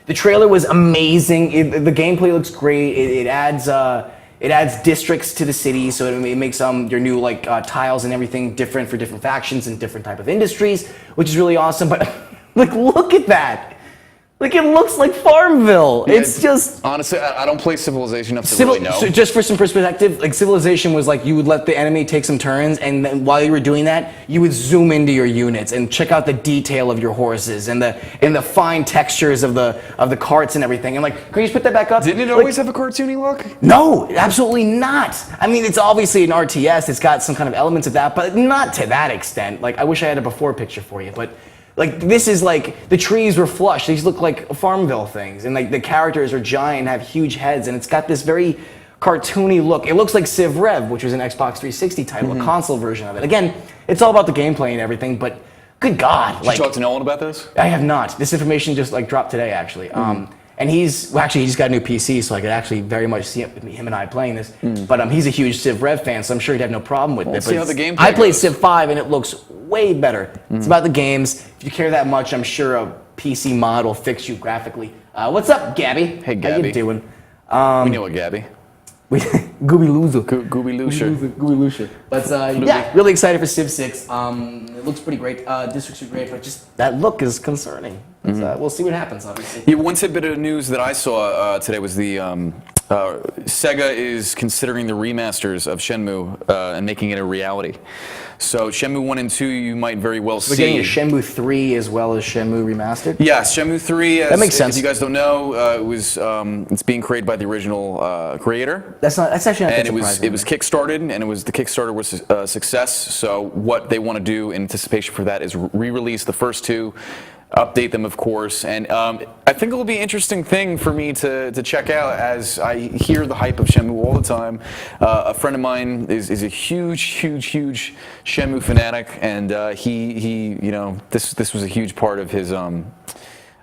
The trailer was amazing. The gameplay looks great. It adds districts to the city, so it makes your new tiles and everything different for different factions and different type of industries, which is really awesome. But like, look at that. Like, it looks like Farmville. It's just... Honestly, I don't play Civilization enough to really know. So just for some perspective, like, Civilization was like, you would let the enemy take some turns, and then while you were doing that, you would zoom into your units and check out the detail of your horses and the fine textures of the carts and everything. And like, can you just put that back up? Didn't it always have a cartoony look? No, absolutely not. I mean, it's obviously an RTS. It's got some kind of elements of that, but not to that extent. Like, I wish I had a before picture for you, but... Like, this is like, the trees were flush. These look like Farmville things. And like, the characters are giant, have huge heads, and it's got this very cartoony look. It looks like Civ Rev, which was an Xbox 360 title, a console version of it. Again, it's all about the gameplay and everything, but good God. Did you talk to Nolan about this? I have not. This information just like dropped today, actually. And he just got a new PC, so I could actually very much see him and I playing this. But he's a huge Civ Rev fan, so I'm sure he'd have no problem with it. Let's see how the gameplay I played goes. Civ 5, and it looks way better. It's about the games. If you care that much, I'm sure a PC mod will fix you graphically. What's up, Gabby? Hey, Gabby. How you doing? We know what, Gabby. Gooby Loser. Gooby Lucier. Gooby Lucier. But yeah, really excited for Civ 6. It looks pretty great. Districts are great, but just that look is concerning. We'll see what happens, obviously. Yeah, one tidbit of news that I saw today was the Sega is considering the remasters of Shenmue and making it a reality. So Shenmue 1 and 2, you might very well see. We're getting a Shenmue 3 as well as Shenmue Remastered? Yes, Shenmue 3, that makes sense. If you guys don't know, it's being created by the original creator. That's actually not and that surprising. it was kickstarted, and the Kickstarter was a success. So what they want to do in anticipation for that is re-release the first two, update them, of course, and I think it will be an interesting thing for me to check out as I hear the hype of Shenmue all the time. A friend of mine is a huge Shenmue fanatic, and he this was a huge part of his I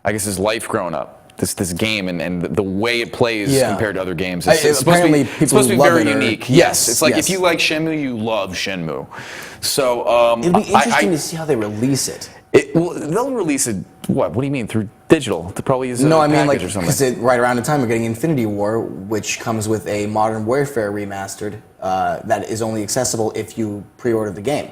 guess his life growing up. This game and the way it plays compared to other games. It's supposed to be very unique. Yes, it's like if you like Shenmue, you love Shenmue. So it'll be interesting to see how they release it. Well, they'll release it. What do you mean, through digital? To probably use a package or something. Because right around the time we're getting Infinity War, which comes with a Modern Warfare remastered that is only accessible if you pre-order the game.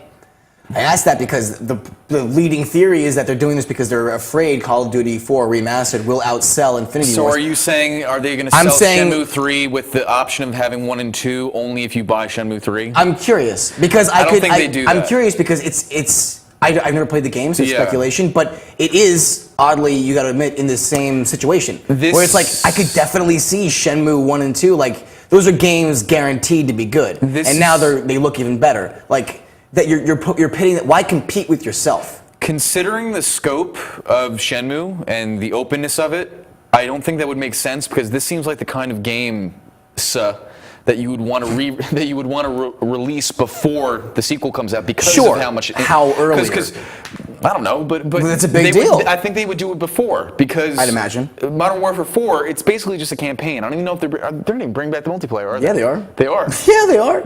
I asked that because the leading theory is that they're doing this because they're afraid Call of Duty 4 Remastered will outsell Infinity War. So are you saying, are they going to sell Shenmue 3 with the option of having 1 and 2 only if you buy Shenmue 3? I'm curious because I don't think they do that. I'm curious because I've never played the game, so it's speculation, but it is, oddly, you gotta admit, in the same situation. Where it's like, I could definitely see Shenmue 1 and 2, like, those are games guaranteed to be good. And now they look even better. Like, that you're pitting that, why compete with yourself? Considering the scope of Shenmue and the openness of it, I don't think that would make sense because this seems like the kind of game, that you would want to release before the sequel comes out because of how early. Because I don't know, but that's a big deal. I think they would do it before because I'd imagine Modern Warfare 4. It's basically just a campaign. I don't even know if they're going to bring back the multiplayer. Are they? Yeah, they are. They are. Yeah, they are.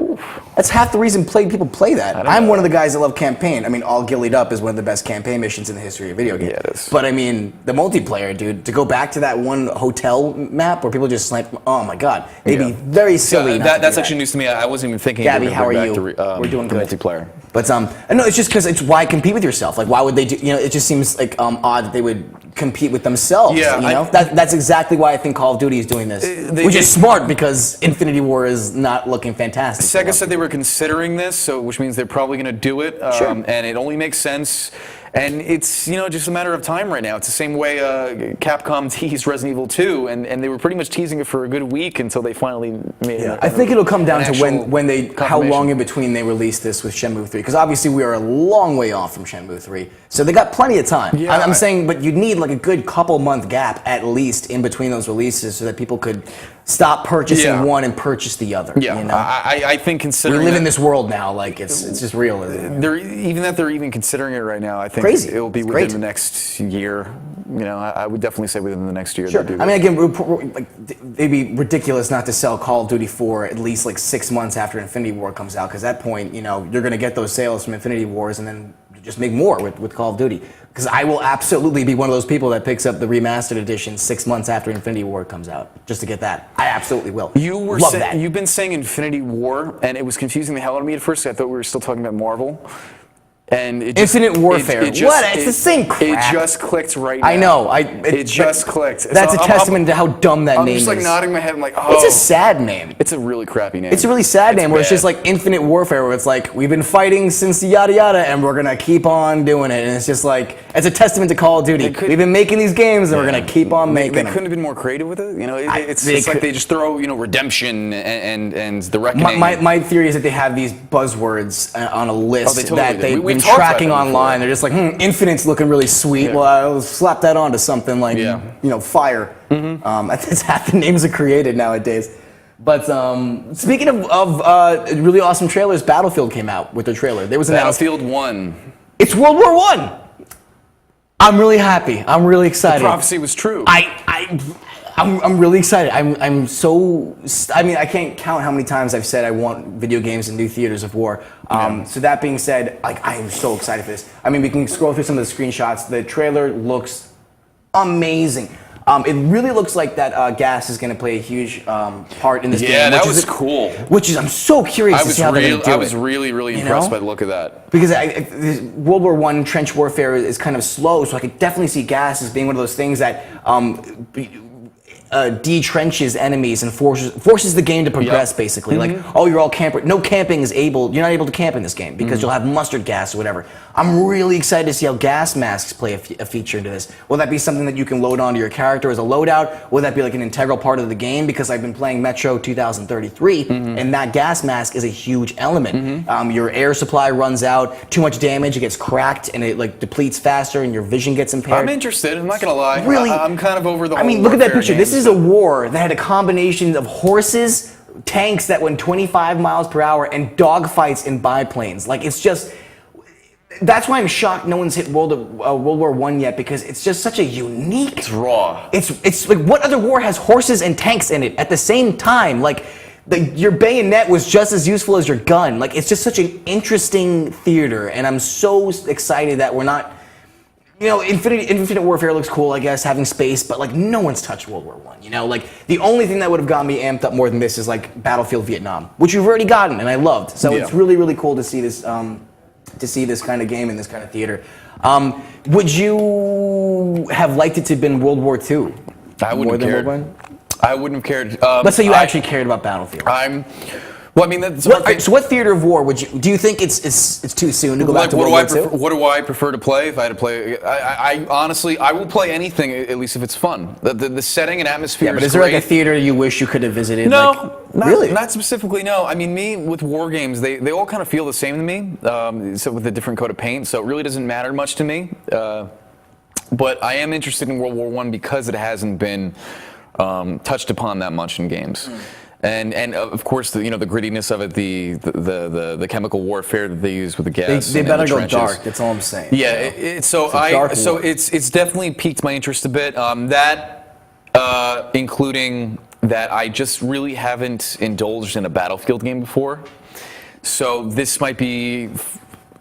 That's half the reason people play that. I'm one of the guys that love campaign. I mean, All Gillied Up is one of the best campaign missions in the history of video games. Yeah, it is. But I mean, the multiplayer, dude. To go back to that one hotel map where people just snipe. Oh my God, they'd be very silly. That's actually news to me. I wasn't even thinking. Gabby, how are you? We're doing good. Multiplayer. But no, it's just because it's why compete with yourself. Like, why would they do? You know, it just seems like odd that they would compete with themselves. Yeah, you know, that's exactly why I think Call of Duty is doing this, which is smart because Infinity War is not looking fantastic. Sega said they were considering this, which means they're probably going to do it. Sure. And it only makes sense. And it's just a matter of time right now. It's the same way Capcom teased Resident Evil 2, and they were pretty much teasing it for a good week until they finally made it. I think it'll come down to how long in between they release this with Shenmue 3, because obviously we are a long way off from Shenmue 3, so they got plenty of time. Yeah, I'm saying, but you'd need like a good couple month gap at least in between those releases so that people could stop purchasing one and purchase the other. Yeah, you know? I think considering we live in this world now, like it's just real. They're even considering it right now. I think it will be within the next year. I would definitely say within the next year. Sure. I mean, again, it'd be ridiculous not to sell Call of Duty 4 at least like 6 months after Infinity War comes out, because at that point, you're going to get those sales from Infinity Wars and then just make more with Call of Duty. Because I will absolutely be one of those people that picks up the remastered edition 6 months after Infinity War comes out, just to get that. I absolutely will. You've been saying Infinity War, and it was confusing the hell out of me at first. I thought we were still talking about Marvel. And it just, Infinite Warfare. It's the same crap. It just clicked right now. I know. It just clicked. That's a testament to how dumb that name is. I'm just nodding my head. I'm like, oh. It's a sad name. It's a really crappy name. It's a really sad name where it's bad. just like Infinite Warfare, where it's like, we've been fighting since yada yada, and we're going to keep on doing it. And it's just like, it's a testament to Call of Duty. We've been making these games, and we're going to keep on making them. They couldn't have been more creative with it. It's like they just throw, redemption and the reckoning. My theory is that they have these buzzwords on a list that they've been talked tracking about online. They're just like, Infinite's looking really sweet. Well, I'll slap that onto something like, Fire. That's half the names are created nowadays. But speaking of really awesome trailers, Battlefield came out with their trailer. There was announced Battlefield 1. It's World War I. I'm really happy. I'm really excited. The prophecy was true. I'm really excited. I can't count how many times I've said I want video games in new theaters of war. So that being said, I am so excited for this. I mean, we can scroll through some of the screenshots. The trailer looks amazing. It really looks like that gas is going to play a huge part in this game. Yeah, that was cool. I'm so curious to see how they're going to do it. I was really impressed by the look of that. Because World War I trench warfare is kind of slow, so I could definitely see gas as being one of those things that detrenches enemies and forces the game to progress, basically. Like, you're all camper. No camping is able. You're not able to camp in this game because you'll have mustard gas or whatever. I'm really excited to see how gas masks play a feature into this. Will that be something that you can load onto your character as a loadout? Will that be like an integral part of the game? Because I've been playing Metro 2033, and that gas mask is a huge element. Your air supply runs out, too much damage, it gets cracked, and it like depletes faster, and your vision gets impaired. I'm interested. I'm not gonna lie. Really, I'm kind of over the. I mean, look at that picture. This is a war that had a combination of horses, tanks that went 25 miles per hour, and dogfights in biplanes. Like, it's just. That's why I'm shocked no one's hit World War I yet, because it's just such a unique. It's raw. It's like, what other war has horses and tanks in it at the same time? Like, your bayonet was just as useful as your gun. Like, it's just such an interesting theater, and I'm so excited that we're not. Infinite Warfare looks cool, I guess, having space, but like no one's touched World War I. Like the only thing that would have gotten me amped up more than this is like Battlefield Vietnam, which you've already gotten and I loved. So it's really cool to see this kind of game in this kind of theater. Would you have liked it to have been World War II? I wouldn't have cared. I wouldn't have cared. Let's say you actually cared about Battlefield. Well, I mean, that's so what theater of war would you? Do you think it's too soon to go back to World War II? What do I prefer to play? If I had to play, I honestly, I will play anything, at least if it's fun. The setting and atmosphere. But is there like a theater you wish you could have visited? No, really, not specifically. No, I mean, me with war games, they all kind of feel the same to me. So with a different coat of paint, so it really doesn't matter much to me. But I am interested in World War I because it hasn't been touched upon that much in games. And of course the grittiness of it, the chemical warfare that they use with the gas. They better go dark. That's all I'm saying. Yeah, it's definitely piqued my interest a bit. Including that I just really haven't indulged in a Battlefield game before. So this might be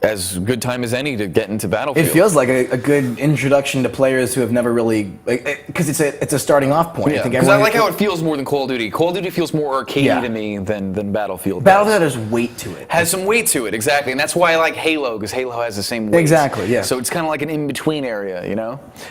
as good time as any to get into Battlefield. It feels like a good introduction to players who have never really, because it's a starting off point. Yeah, because I like how it feels more than Call of Duty. Call of Duty feels more arcadey to me than Battlefield. Battlefield has weight to it. Has some weight to it, exactly, and that's why I like Halo, because Halo has the same weight. Exactly, yeah. So it's kind of like an in-between area,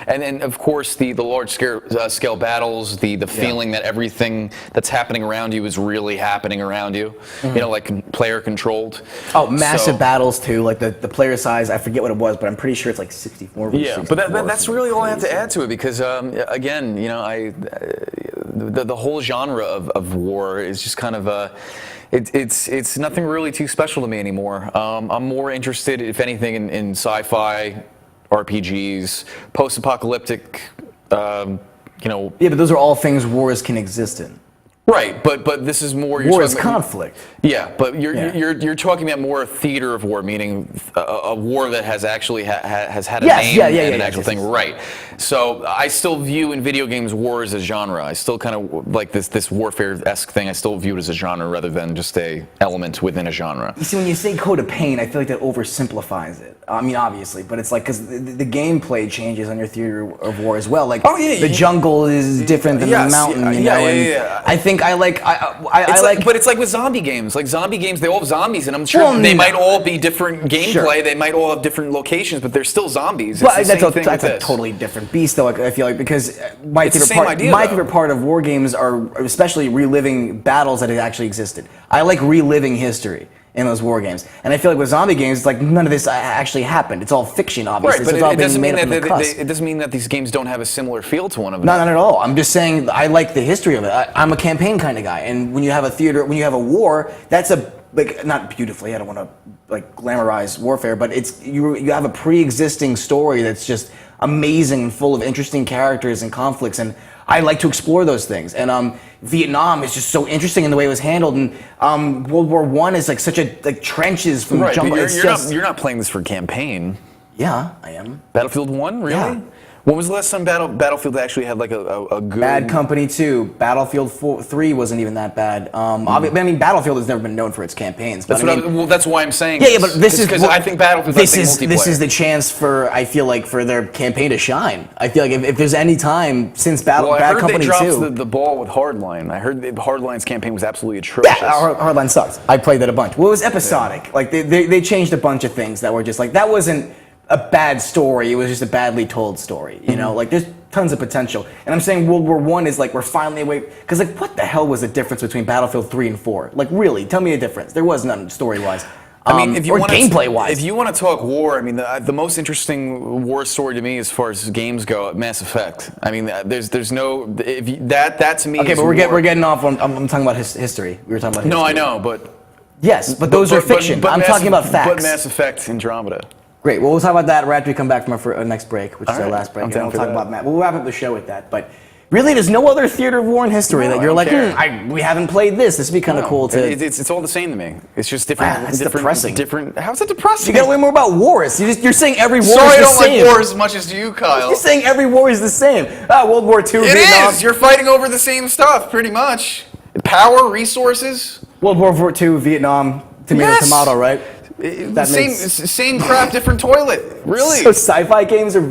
And then of course the large scale battles, the feeling that everything that's happening around you is really happening around you. Like player controlled. Oh, massive battles too, like. The player size, I forget what it was, but I'm pretty sure it's like 64 versus 64. But that's really all I have to add to it, because again, the whole genre of war is just kind of it's nothing really too special to me anymore. I'm more interested, if anything, in sci-fi, RPGs, post-apocalyptic. Yeah, but those are all things wars can exist in. Right, but this is more. War is conflict. Yeah, but you're talking about more a theater of war, meaning a war that has actually has had a name and an actual thing. Right. So I still view in video games war as a genre. I still kind of like this warfare-esque thing. I still view it as a genre rather than just a element within a genre. You see, when you say Code of Pain, I feel like that oversimplifies it. I mean, obviously, but it's like because the gameplay changes on your theater of war as well. Like the jungle is different than the mountain. I think think I like. I like. But it's like with zombie games. Like zombie games, they all have zombies, and I'm sure Well, they no. might all be different gameplay. Sure. They might all have different locations, but they're still zombies. It's But the same thing that's with a this. totally different beast, though. I feel like because my It's the favorite same part, idea, my though. favorite part of war games are especially reliving battles that had actually existed. I like reliving history in those war games, and I feel like with zombie games, it's like none of this actually happened. It's all fiction, obviously. Right, so but it's all it being doesn't made mean up on the cusp. it doesn't mean that these games don't have a similar feel to one of them. No, not at all. I'm just saying I like the history of it. I'm a campaign kind of guy, and when you have a war, that's not beautifully. I don't want to like glamorize warfare, but it's you have a pre-existing story that's just amazing and full of interesting characters and conflicts, and I like to explore those things. And Vietnam is just so interesting in the way it was handled, and World War I is like such a trenches from Right, jungle. but you're not playing this for campaign. Yeah, I am. Battlefield 1, really? Yeah. When was the last time Battlefield actually had like a good... Bad Company 2. Battlefield 3 wasn't even that bad. I mean, Battlefield has never been known for its campaigns. But That's why I'm saying. Yeah, but this is because I think Battlefield. This is the chance I feel like, for their campaign to shine. I feel like if there's any time since Bad Company 2, I heard they dropped the ball with Hardline. I heard Hardline's campaign was absolutely atrocious. yeah, Hardline sucks. I played that a bunch. Well, it was episodic. Yeah. Like they changed a bunch of things that were just like that wasn't a bad story. It was just a badly told story. You know, like there's tons of potential. And I'm saying World War I is like we're finally away because like what the hell was the difference between Battlefield 3 and 4? Like really, tell me a difference. There was none story wise. I mean, if you want gameplay wise, if you want to talk war, I mean, the most interesting war story to me, as far as games go, Mass Effect. I mean, there's no that to me. Okay, is but war. we're getting off on. I'm talking about history. We were talking about. No, history. I know, but yes, but those are fiction. I'm talking about facts. But Mass Effect Andromeda. Great. Well, we'll talk about that right after we come back from our next break, which is our last break. I'm And down we'll for talk that. about Matt. We'll wrap up the show with that. But really, there's no other theater of war in history that you're like, we haven't played this. This would be kind of cool to. It's all the same to me. It's just different. Wow, that's depressing. Different. How's it depressing? You gotta learn more about wars. You're saying every war Sorry, is I the don't same. like war as much as you, Kyle. You're saying every war is the same. World War II, It Vietnam. is. You're fighting over the same stuff, pretty much. Power, resources. World War II, Vietnam, tomato, right? That Same crap, different toilet. Really. So sci-fi games are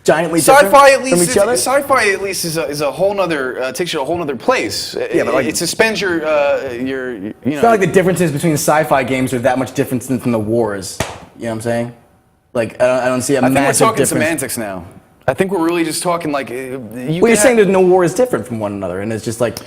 giantly different from each other? Sci-fi at least is a whole nother takes you to a whole nother place. Yeah, but like, it suspends your It's not like the differences between sci-fi games are that much different than from the wars. You know what I'm saying? Like I don't see a massive difference. I think we're talking semantics now. I think we're really just talking like. You're saying that no war is different from one another, and it's just like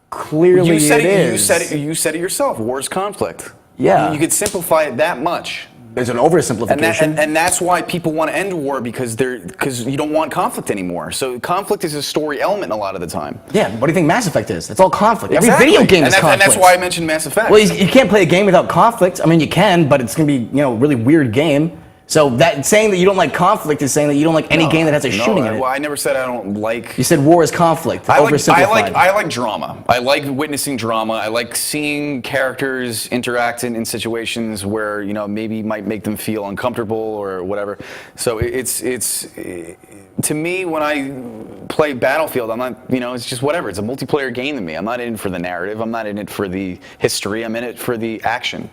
clearly you said it is. You said it yourself. War is conflict. Yeah. You could simplify it that much. There's an oversimplification. And that's why people want to end war because you don't want conflict anymore. So conflict is a story element a lot of the time. Yeah, what do you think Mass Effect is? It's all conflict. Exactly. Every video game is conflict. And that's why I mentioned Mass Effect. Well, you can't play a game without conflict. I mean, you can, but it's going to be a really weird game. So that saying that you don't like conflict is saying that you don't like any game that has a shooting in it. Well, I never said I don't like. You said war is conflict. I Oversimplified. like drama. I like witnessing drama. I like seeing characters interact in situations where maybe might make them feel uncomfortable or whatever. So it's to me when I play Battlefield, I'm not it's just whatever. It's a multiplayer game to me. I'm not in it for the narrative. I'm not in it for the history. I'm in it for the action.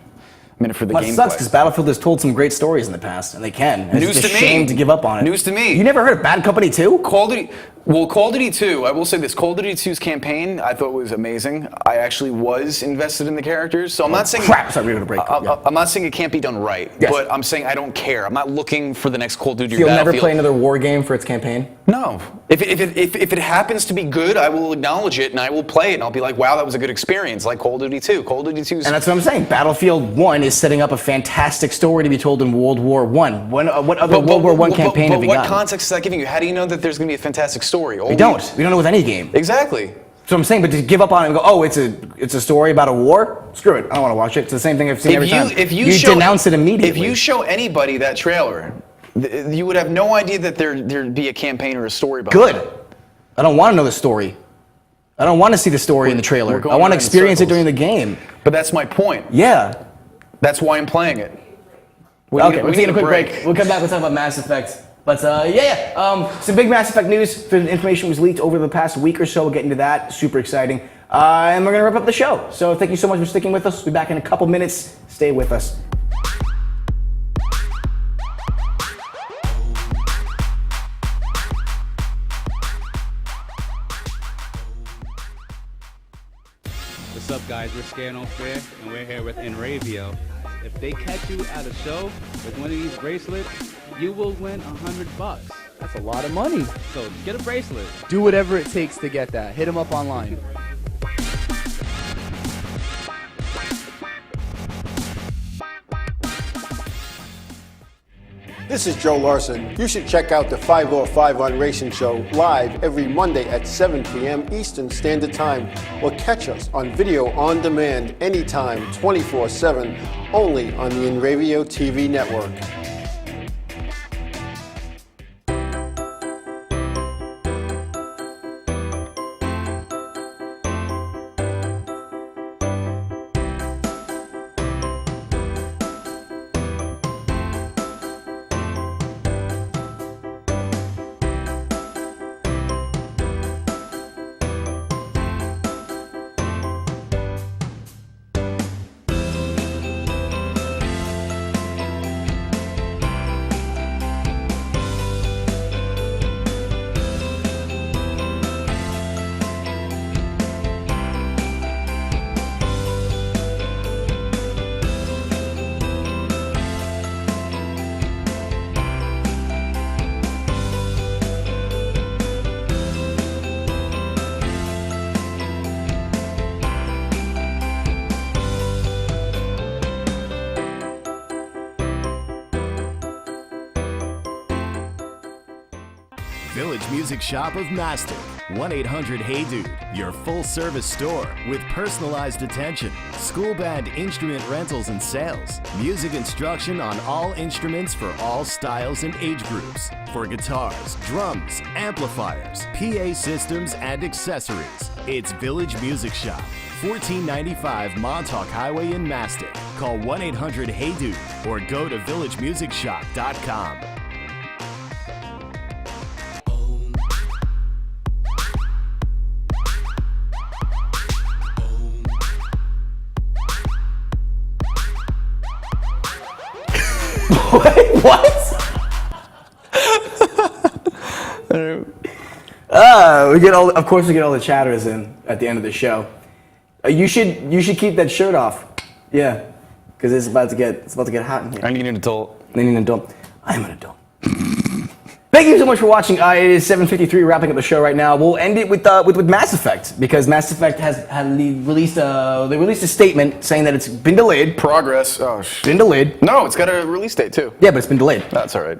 I'm in it for the gameplay. It sucks because Battlefield has told some great stories in the past, and they can. It's just a shame to give up on it. News to me. You never heard of Bad Company 2? Call of Duty 2, I will say this, Call of Duty 2's campaign, I thought was amazing. I actually was invested in the characters, so I'm not saying... Crap, sorry, we were going to break. I'm not saying it can't be done right, yes. But I'm saying I don't care. I'm not looking for the next Call of Duty or You'll Battlefield. never play another war game for its campaign? No. If it happens to be good, I will acknowledge it, and I will play it, and I'll be like, wow, that was a good experience, like Call of Duty 2. Call of Duty 2's... And that's what I'm saying. Battlefield 1 is setting up a fantastic story to be told in World War I. What other World War I campaign have you got? What context is that giving you? How do you know that there's going to be a fantastic story? We don't. We don't know with any game. Exactly. So I'm saying, but to give up on it and go, oh, it's a story about a war? Screw it. I don't want to watch it. It's the same thing I've seen every time. You denounce it immediately. If you show anybody that trailer, you would have no idea that there'd be a campaign or a story behind it. Good. I don't want to know the story. I don't want to see the story in the trailer. I want to experience it during the game. But that's my point. Yeah. That's why I'm playing it. Okay, we're taking a quick break. We'll come back. We'll talk about Mass Effect. But some big Mass Effect news. The information was leaked over the past week or so. We'll get into that. Super exciting. And we're going to wrap up the show. So thank you so much for sticking with us. We'll be back in a couple minutes. Stay with us. What's up, guys? We're Scare No Fair, and we're here with Inravio. If they catch you at a show with one of these bracelets, you will win $100. That's a lot of money. So get a bracelet. Do whatever it takes to get that. Hit them up online. This is Joe Larson. You should check out the 505 on Racing Show live every Monday at 7 p.m. Eastern Standard Time, or catch us on video on demand anytime, 24/7, only on the Inravio TV network. Village Music Shop of Mastic. 1-800-HEY-DUDE. Your full-service store with personalized attention, school band instrument rentals and sales, music instruction on all instruments for all styles and age groups, for guitars, drums, amplifiers, PA systems, and accessories. It's Village Music Shop. 1495 Montauk Highway in Mastic. Call 1-800-HEY-DUDE or go to villagemusicshop.com. Wait, what? We get all. Of course, we get all the chatters in at the end of the show. You should keep that shirt off. Yeah, because it's about to get hot in here. I need an adult. I need an adult. I am an adult. Thank you so much for watching. It is 7:53. Wrapping up the show right now. We'll end it with Mass Effect, because Mass Effect has released a statement saying that it's been delayed. Progress. Oh, shit. Been delayed. No, it's got a release date too. Yeah, but it's been delayed. That's all right.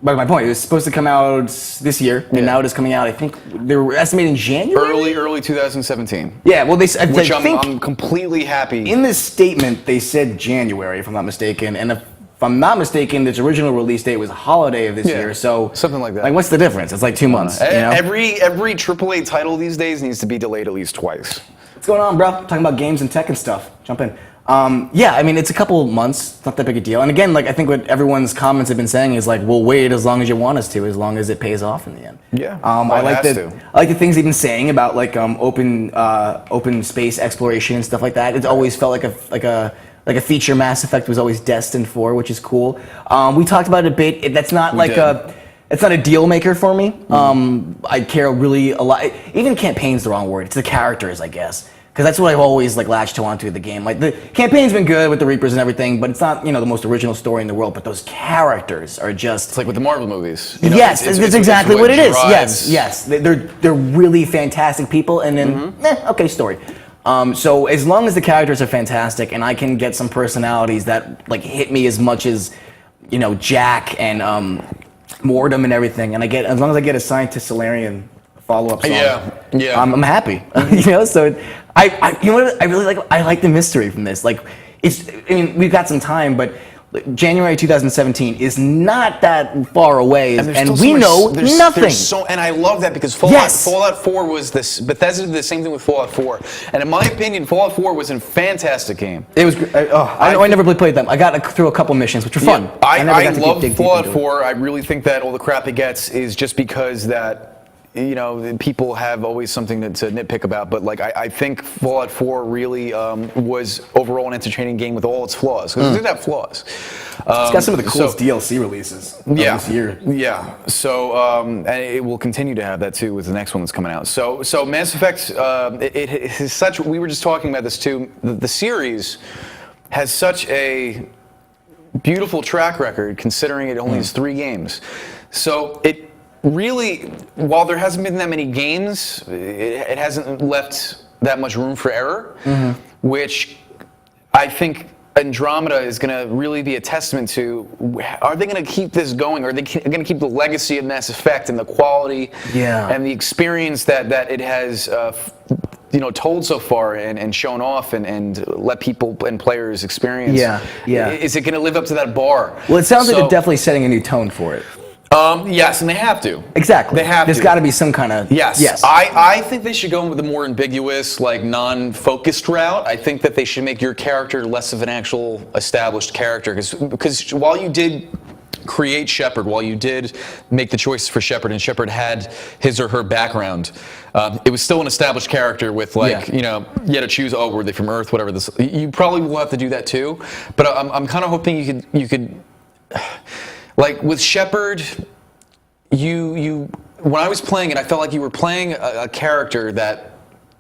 But my point, it was supposed to come out this year, and now it is coming out. I think they were estimating January. Early 2017. Yeah, well, Which I think I'm completely happy. in this statement they said January, if I'm not mistaken, and if I'm not mistaken, its original release date was a holiday of this year. So something like that. Like, what's the difference? It's like 2 months. You know? Every AAA title these days needs to be delayed at least twice. What's going on, bro? Talking about games and tech and stuff. Jump in. Yeah, I mean, it's a couple months. It's not that big a deal. And again, like, I think what everyone's comments have been saying is like, we'll wait as long as you want us to, as long as it pays off in the end. Yeah. I like the things they've been saying about like open space exploration and stuff like that. It's always felt like a feature Mass Effect was always destined for, which is cool. We talked about it a bit. That's not it's not a deal maker for me. I care really a lot. Even campaign's the wrong word. It's the characters, I guess. Because that's what I've always like latched onto the game. Like, the campaign's been good with the Reapers and everything, but it's not, the most original story in the world. But those characters are just, it's like with the Marvel movies. Yes, that's exactly what it is. Yes. They're really fantastic people, and then okay, story. So as long as the characters are fantastic, and I can get some personalities that like hit me as much as, Jack and Mordum and everything, and as long as I get assigned to Solarian follow-up song, yeah. I'm happy. So I really like. I like the mystery from this. Like, we've got some time, but January 2017 is not that far away, and we know nothing. And I love that, because Fallout 4 was this. Bethesda did the same thing with Fallout 4, and in my opinion, Fallout 4 was a fantastic game. It was. I never played them. I got through a couple missions, which were fun. I love Fallout 4. I really think that all the crap it gets is just because that people have always something to nitpick about, but like I think Fallout 4 really was overall an entertaining game with all its flaws. Because it did have flaws. It's got some of the coolest DLC releases this year. Yeah. So and it will continue to have that too with the next one that's coming out. So Mass Effect, it is such. We were just talking about this too. The series has such a beautiful track record, considering it only has 3 games. So it really, while there hasn't been that many games, it hasn't left that much room for error, which I think Andromeda is going to really be a testament to. Are they going to keep this going? Are they going to keep the legacy of Mass Effect and the quality and the experience that it has told so far and shown off and let people and players experience? Is it going to live up to that bar? Well, it sounds like they're definitely setting a new tone for it. Yes, and they have to. Exactly. They have There's got to be some kind of... Yes. I think they should go with a more ambiguous, like, non-focused route. I think that they should make your character less of an actual established character. Because while you did create Shepard, while you did make the choices for Shepard, and Shepard had his or her background, it was still an established character with, like, you had to choose, were they from Earth, whatever this... You probably will have to do that, too. But I'm kind of hoping you could like, with Shepard, when I was playing it, I felt like you were playing a character that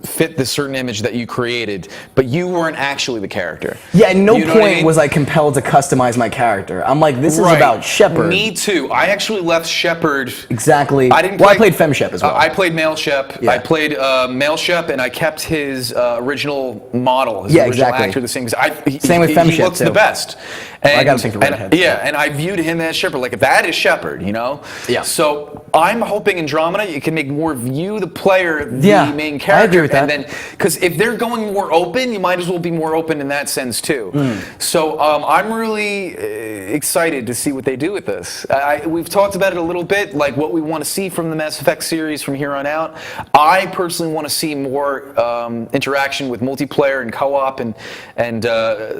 fit the certain image that you created, but you weren't actually the character. Yeah, at no point was I compelled to customize my character. I'm like, this is about Shepard. Me too. I actually left Shepard. Exactly. I played Fem Shep as well. I played Male Shep. I played Male Shep, and I kept his original model, his original actor the same. Same with Fem Shep, he looks the best. And, I got to think the redhead. And I viewed him as Shepard. Like, that is Shepard, Yeah. So I'm hoping Andromeda, you can make more view the player, the main character. I agree with that. And then, because if they're going more open, you might as well be more open in that sense too. So I'm really excited to see what they do with this. We've talked about it a little bit, like what we want to see from the Mass Effect series from here on out. I personally want to see more interaction with multiplayer and co-op, and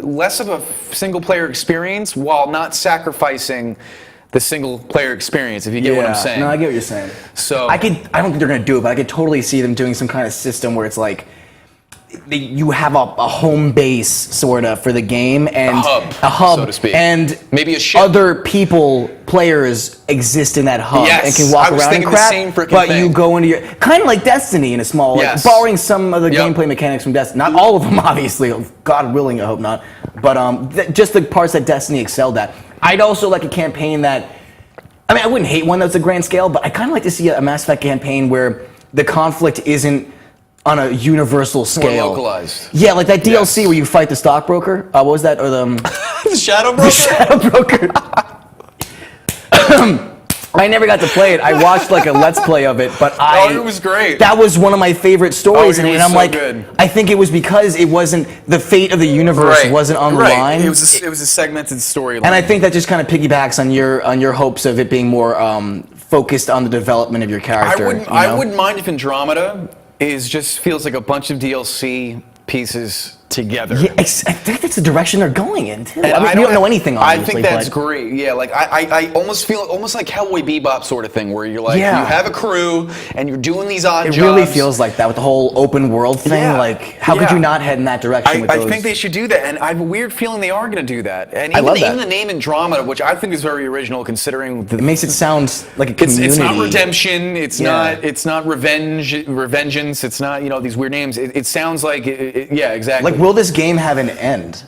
less of a single-player experience, while not sacrificing the single-player experience, if you get what I'm saying. No, I get what you're saying. So I don't think they're going to do it, but I could totally see them doing some kind of system where it's like you have a home base sort of for the game, and a hub, so to speak, and maybe a ship. Other players exist in that hub and can walk around and crap. But you go into your kind of like Destiny in a small, like, borrowing some of the gameplay mechanics from Destiny. Not all of them, obviously. God willing, I hope not. But just the parts that Destiny excelled at. I'd also like a campaign that, I wouldn't hate one that's a grand scale, but I kind of like to see a Mass Effect campaign where the conflict isn't on a universal scale. More localized. Yeah, like that DLC where you fight the stockbroker. What was that? Or the Shadow Broker? The Shadow Broker. I never got to play it. I watched like a Let's Play of it, but it was great. That was one of my favorite stories, and I'm like, good. I think it was because it wasn't the fate of the universe wasn't on the line. It was a segmented storyline, and I think that just kind of piggybacks on your hopes of it being more focused on the development of your character. I wouldn't mind if Andromeda feels like a bunch of DLC pieces together. Yeah, I think that's the direction they're going in, too. I don't know anything, obviously. I think that's great. Yeah, like I almost feel almost like Cowboy Bebop sort of thing, where you're like, you have a crew and you're doing these odd jobs. It really feels like that with the whole open world thing. Like, how could you not head in that direction with those? I think they should do that, and I have a weird feeling they are going to do that. And even the name Andromeda, which I think is very original, considering it makes it sound like a community. It's not redemption. It's not revengeance. It's not these weird names. It sounds like exactly. Like, will this game have an end?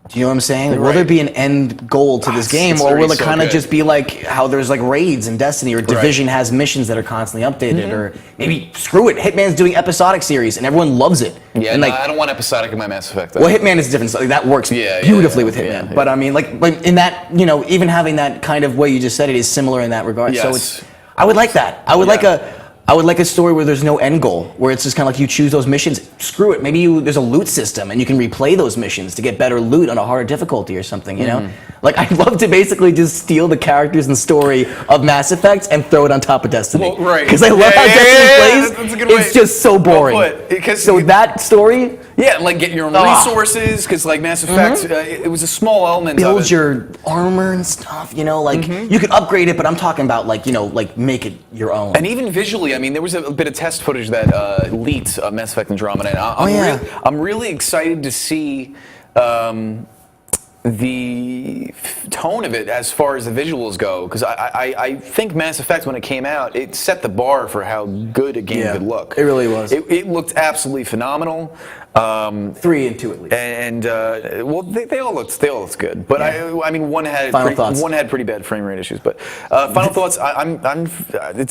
Do you know what I'm saying? Like, will there be an end goal to this game, or will it kind of just be like how there's like raids in Destiny, or Division has missions that are constantly updated, or maybe screw it, Hitman's doing episodic series and everyone loves it. Yeah, and I don't want episodic in my Mass Effect. Well, Hitman is different. So that works beautifully with Hitman. Yeah. But I mean, like in that, even having that kind of way you just said it is similar in that regard. Yes. So I would like that. I would like a story where there's no end goal, where it's just kind of like you choose those missions. Screw it. Maybe there's a loot system and you can replay those missions to get better loot on a harder difficulty or something, you know? Like, I'd love to basically just steal the characters and story of Mass Effect and throw it on top of Destiny. Well, right. Because I love how Destiny plays. That's a good way. It's just so boring. Well put, so that story, Yeah, like get your own resources, because like Mass Effect, it was a small element of Build it. your armor and stuff, you know, like you could upgrade it, but I'm talking about like, you know, like make it your own. And even visually, I mean, there was a bit of test footage that leaked Mass Effect Andromeda. And I'm really excited to see the tone of it as far as the visuals go, because I think Mass Effect, when it came out, it set the bar for how good a game could look. It really was. It looked absolutely phenomenal. 3 and 2 at least. And well, they all looked good, but I mean, one had pretty bad frame rate issues. But final thoughts.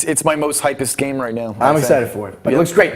It's my most hypest game right now. I'm excited for it, but it looks great.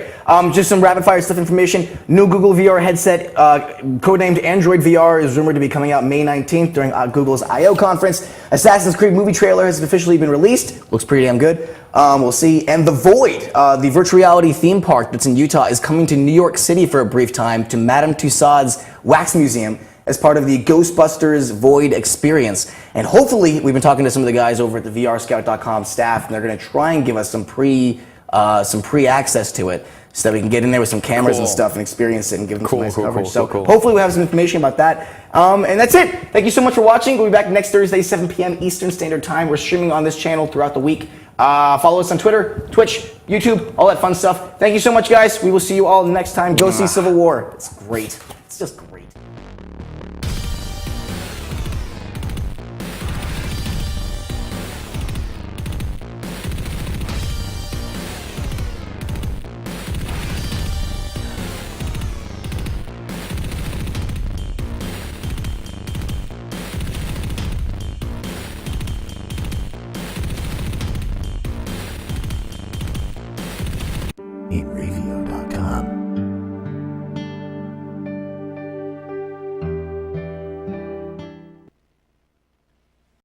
Just some rapid fire stuff information. New Google VR headset, codenamed Android VR, is rumored to be coming out May 19th during Google's I/O conference. Assassin's Creed movie trailer has officially been released. Looks pretty damn good. We'll see. And The Void, the virtual reality theme park that's in Utah, is coming to New York City for a brief time to Madame Tussauds Wax Museum as part of the Ghostbusters Void experience. And hopefully, we've been talking to some of the guys over at the VRScout.com staff, and they're going to try and give us some pre-access to it, so that we can get in there with some cameras and stuff and experience it and give them some nice coverage. So hopefully we'll have some information about that. And that's it. Thank you so much for watching. We'll be back next Thursday, 7 p.m. Eastern Standard Time. We're streaming on this channel throughout the week. Follow us on Twitter, Twitch, YouTube, all that fun stuff. Thank you so much, guys. We will see you all next time. Go see Civil War. It's great. It's just great.